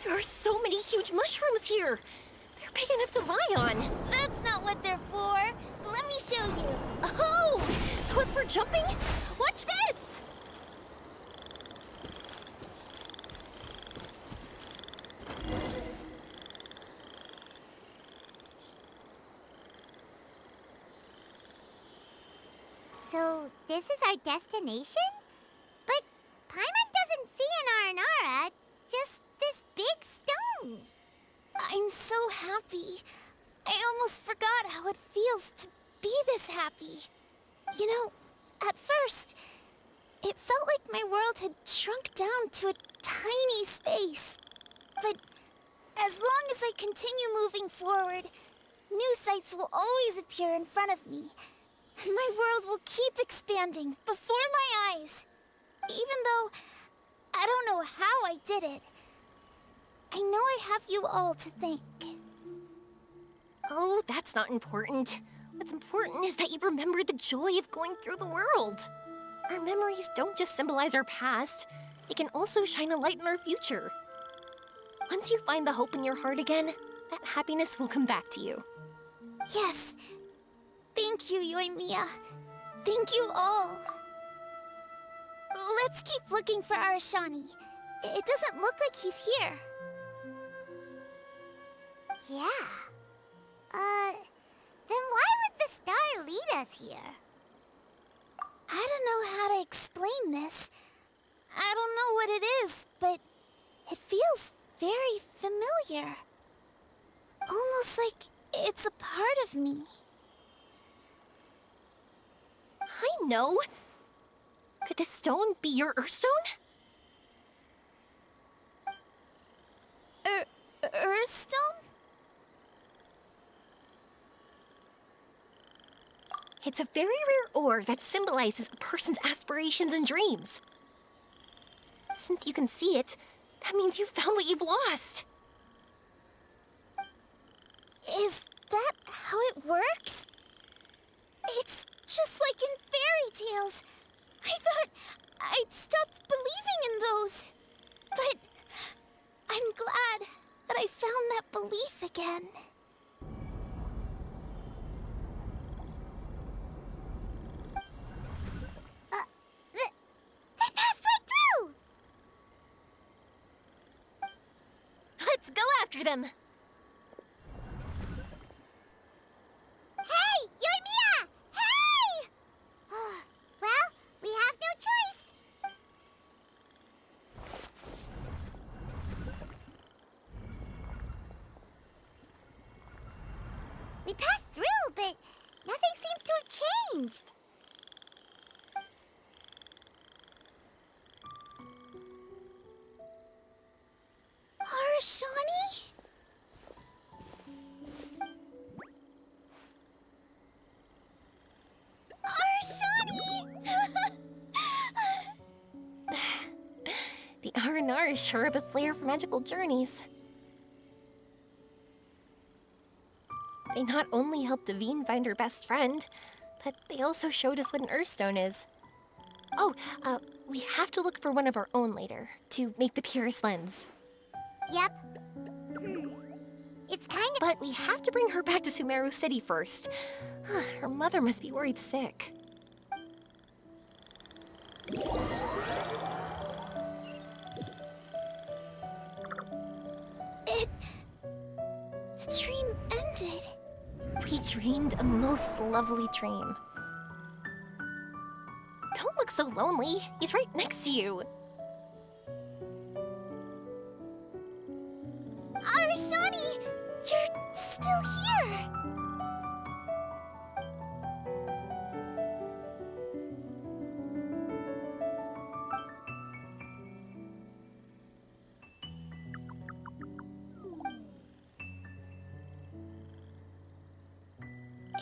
There are so many huge mushrooms here. They're big enough to lie on. That's not what they're for. Let me show you. Oh! So it's for jumping? Watch this! So, this is our destination? But Paimon doesn't see an Aranara, just this big stone. I'm so happy. I almost forgot how it feels to be this happy. You know, at first, it felt like my world had shrunk down to a tiny space. But as long as I continue moving forward, new sights will always appear in front of me. And my world will keep expanding before my eyes. Even though I don't know how I did it, I know I have you all to thank. Oh, that's not important. What's important is that you remember the joy of going through the world. Our memories don't just symbolize our past, they can also shine a light in our future. Once you find the hope in your heart again, that happiness will come back to you. Yes. Thank you, Yoimiya. Thank you all. Let's keep looking for Arashani. It doesn't look like he's here. Yeah. Then why would the star lead us here? I don't know how to explain this. I don't know what it is, but it feels very familiar. Almost like it's a part of me. I know. Could this stone be your Earthstone? Earthstone? It's a very rare ore that symbolizes a person's aspirations and dreams. Since you can see it, that means you've found what you've lost. Is that how it works? It's just like in fairy tales. I thought I'd stopped believing in those. But I'm glad that I found that belief again. They passed right through! Let's go after them. Hey, Yoimiya! Hey! Well, we have no choice. We passed through, but nothing seems to have changed. Arashani? The R&R is sure of a flair for magical journeys. They not only helped Davine find her best friend, but they also showed us what an Earthstone is. Oh, we have to look for one of our own later, to make the purest lens. Yep. It's kind of... But we have to bring her back to Sumeru City first. Her mother must be worried sick. The dream ended. We dreamed a most lovely dream. Don't look so lonely. He's right next to you. Arashani, you're still here.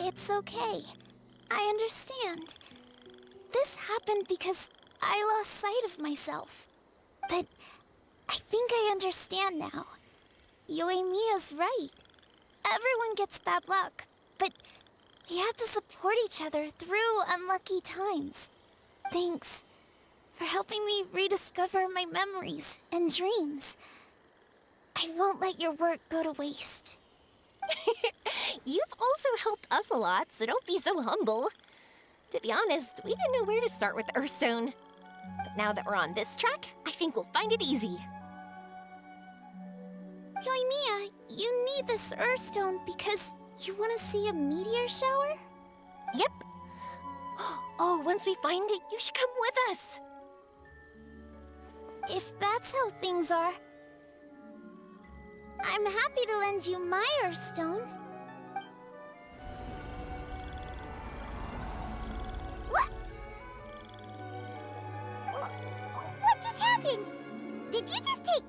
It's okay. I understand. This happened because I lost sight of myself. But I think I understand now. Yoimiya's right. Everyone gets bad luck, but we have to support each other through unlucky times. Thanks for helping me rediscover my memories and dreams. I won't let your work go to waste. You've also helped us a lot, so don't be so humble. To be honest, we didn't know where to start with the Earthstone. But now that we're on this track, I think we'll find it easy. Yoimiya, you need this Earthstone because you want to see a meteor shower? Yep. Oh, once we find it, you should come with us. If that's how things are, I'm happy to lend you my Earthstone. What just happened? Did you just take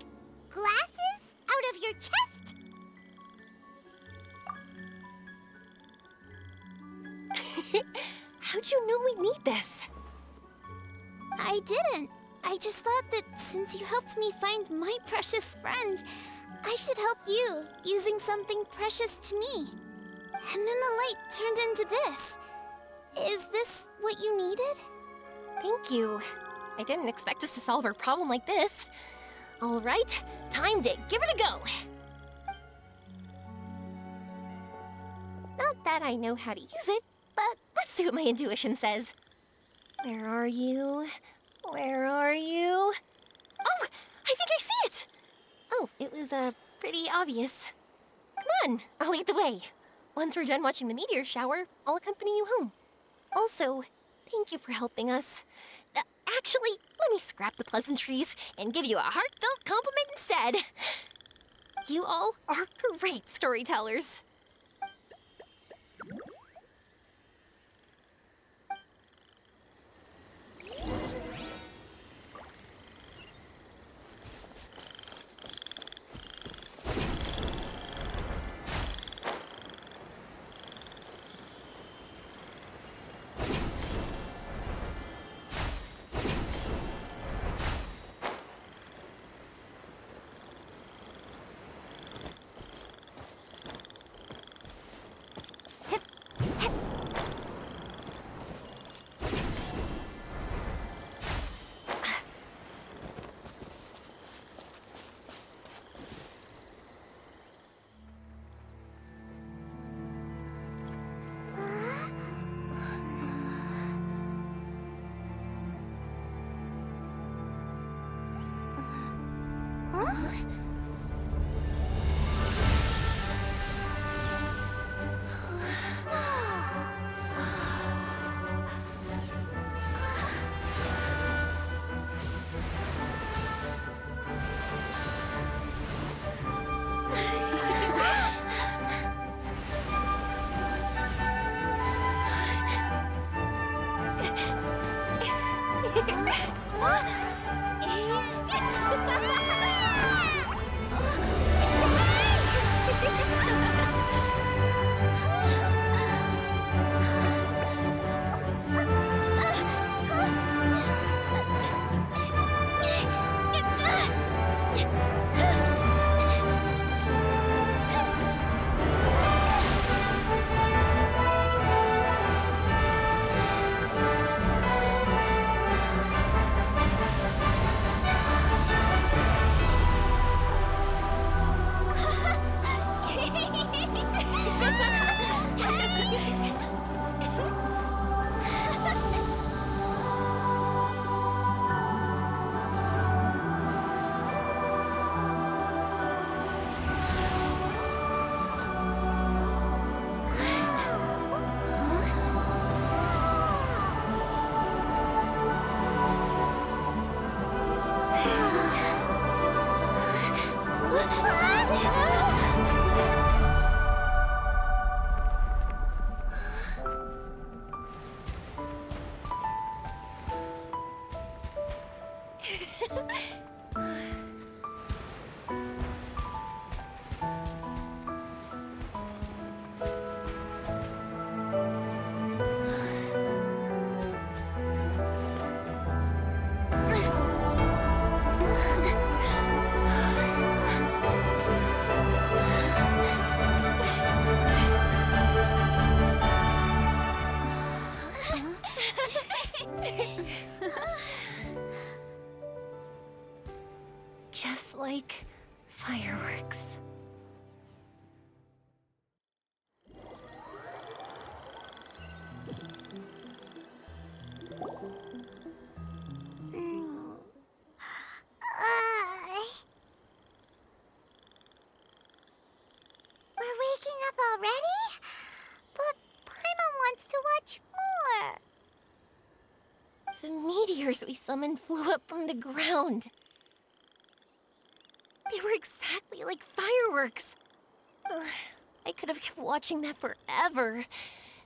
glasses out of your chest? How'd you know we need this? I didn't. I just thought that since you helped me find my precious friend, I should help you using something precious to me. And then the light turned into this. Is this what you needed? Thank you. I didn't expect us to solve our problem like this. All right, time to give it a go. Not that I know how to use it, but let's see what my intuition says. Where are you? Where are you? Oh, I think I see it! Oh, it was, pretty obvious. Come on, I'll lead the way. Once we're done watching the meteor shower, I'll accompany you home. Also, thank you for helping us. Actually, let me scrap the pleasantries and give you a heartfelt compliment instead. You all are great storytellers. Just like fireworks. We're waking up already? But Paimon wants to watch more. The meteors we summoned flew up from the ground. They were exactly like fireworks. Ugh, I could have kept watching that forever.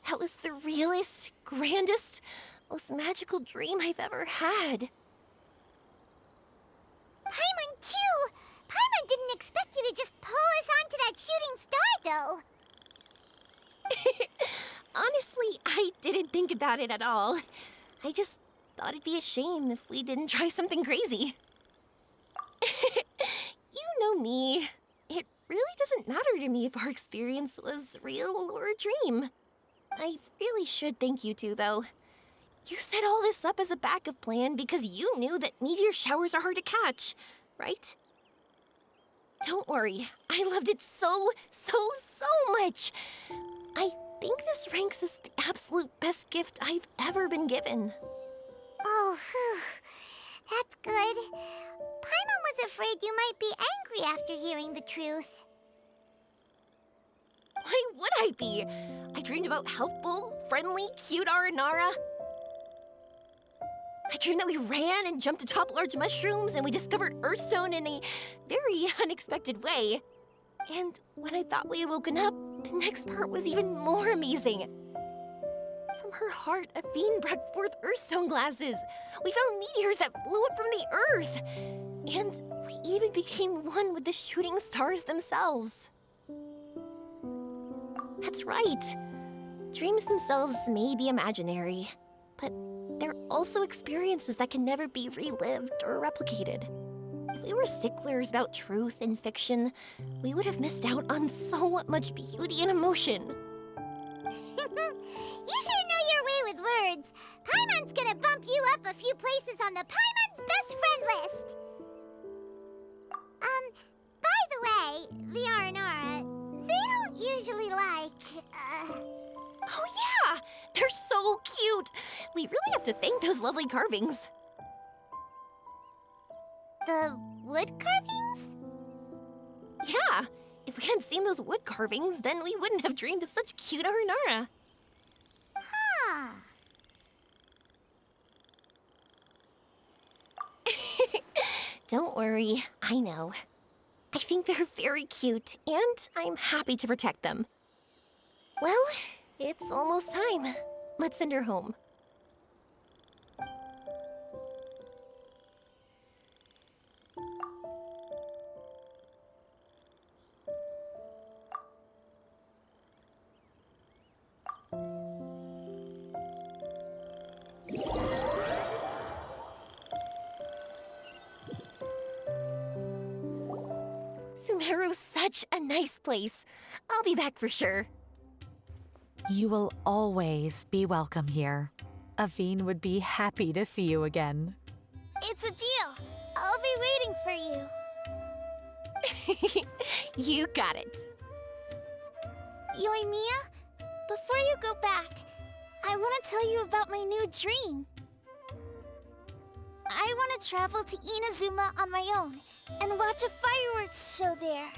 That was the realest, grandest, most magical dream I've ever had. Paimon too! Paimon didn't expect you to just pull us onto that shooting star, though. Honestly, I didn't think about it at all. I just thought it'd be a shame if we didn't try something crazy. You know me. It really doesn't matter to me if our experience was real or a dream. I really should thank you two, though. You set all this up as a backup plan because you knew that meteor showers are hard to catch, right? Don't worry, I loved it so much. I think this ranks as the absolute best gift I've ever been given. Oh, phew. That's good. Paimon was afraid you might be angry after hearing the truth. Why would I be? I dreamed about helpful, friendly, cute Aranara. I dreamed that we ran and jumped atop large mushrooms and we discovered Earthstone in a very unexpected way. And when I thought we had woken up, the next part was even more amazing. From her heart, Athene brought forth Earthstone glasses. We found meteors that flew up from the Earth. And we even became one with the shooting stars themselves. That's right. Dreams themselves may be imaginary, but they're also experiences that can never be relived or replicated. If we were sticklers about truth in fiction, we would have missed out on so much beauty and emotion. You sure know your way with words. Paimon's gonna bump you up a few places on the Paimon's best friend list. By the way, the Aranara, they don't usually like, Oh yeah! They're so cute! We really have to thank those lovely carvings. the wood carvings? Yeah! If we hadn't seen those wood carvings, then we wouldn't have dreamed of such cute Aranara. Huh. Don't worry, I know. I think they're very cute, and I'm happy to protect them. Well, it's almost time. Let's send her home. Sumeru's such a nice place. I'll be back for sure. You will always be welcome here. Athene would be happy to see you again. It's a deal. I'll be waiting for you. You got it. Yoimiya, before you go back, I want to tell you about my new dream. I want to travel to Inazuma on my own and watch a fireworks show there.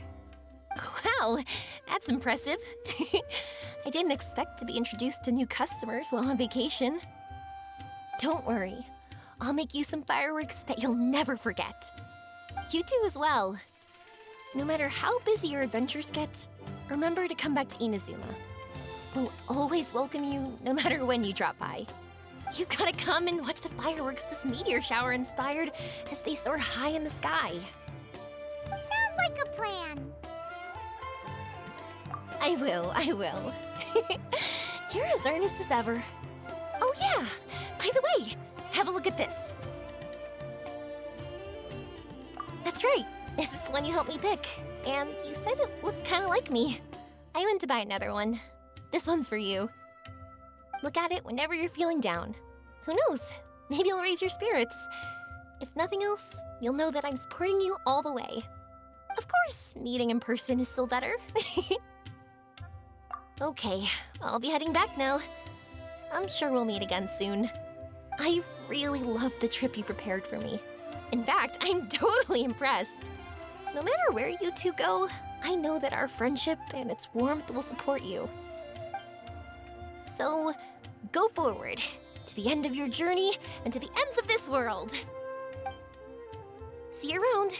Wow, that's impressive. I didn't expect to be introduced to new customers while on vacation. Don't worry, I'll make you some fireworks that you'll never forget. You do as well. No matter how busy your adventures get, remember to come back to Inazuma. We'll always welcome you no matter when you drop by. You gotta come and watch the fireworks this meteor shower inspired as they soar high in the sky. Sounds like a plan. I will. You're as earnest as ever. Oh yeah, by the way, have a look at this. That's right, this is the one you helped me pick. And you said it looked kind of like me. I went to buy another one. This one's for you. Look at it whenever you're feeling down. Who knows, maybe it'll raise your spirits. If nothing else, you'll know that I'm supporting you all the way. Of course, meeting in person is still better. Okay, I'll be heading back now. I'm sure we'll meet again soon. I really loved the trip you prepared for me. In fact, I'm totally impressed. No matter where you two go, I know that our friendship and its warmth will support you. So, go forward, to the end of your journey and to the ends of this world. See you around.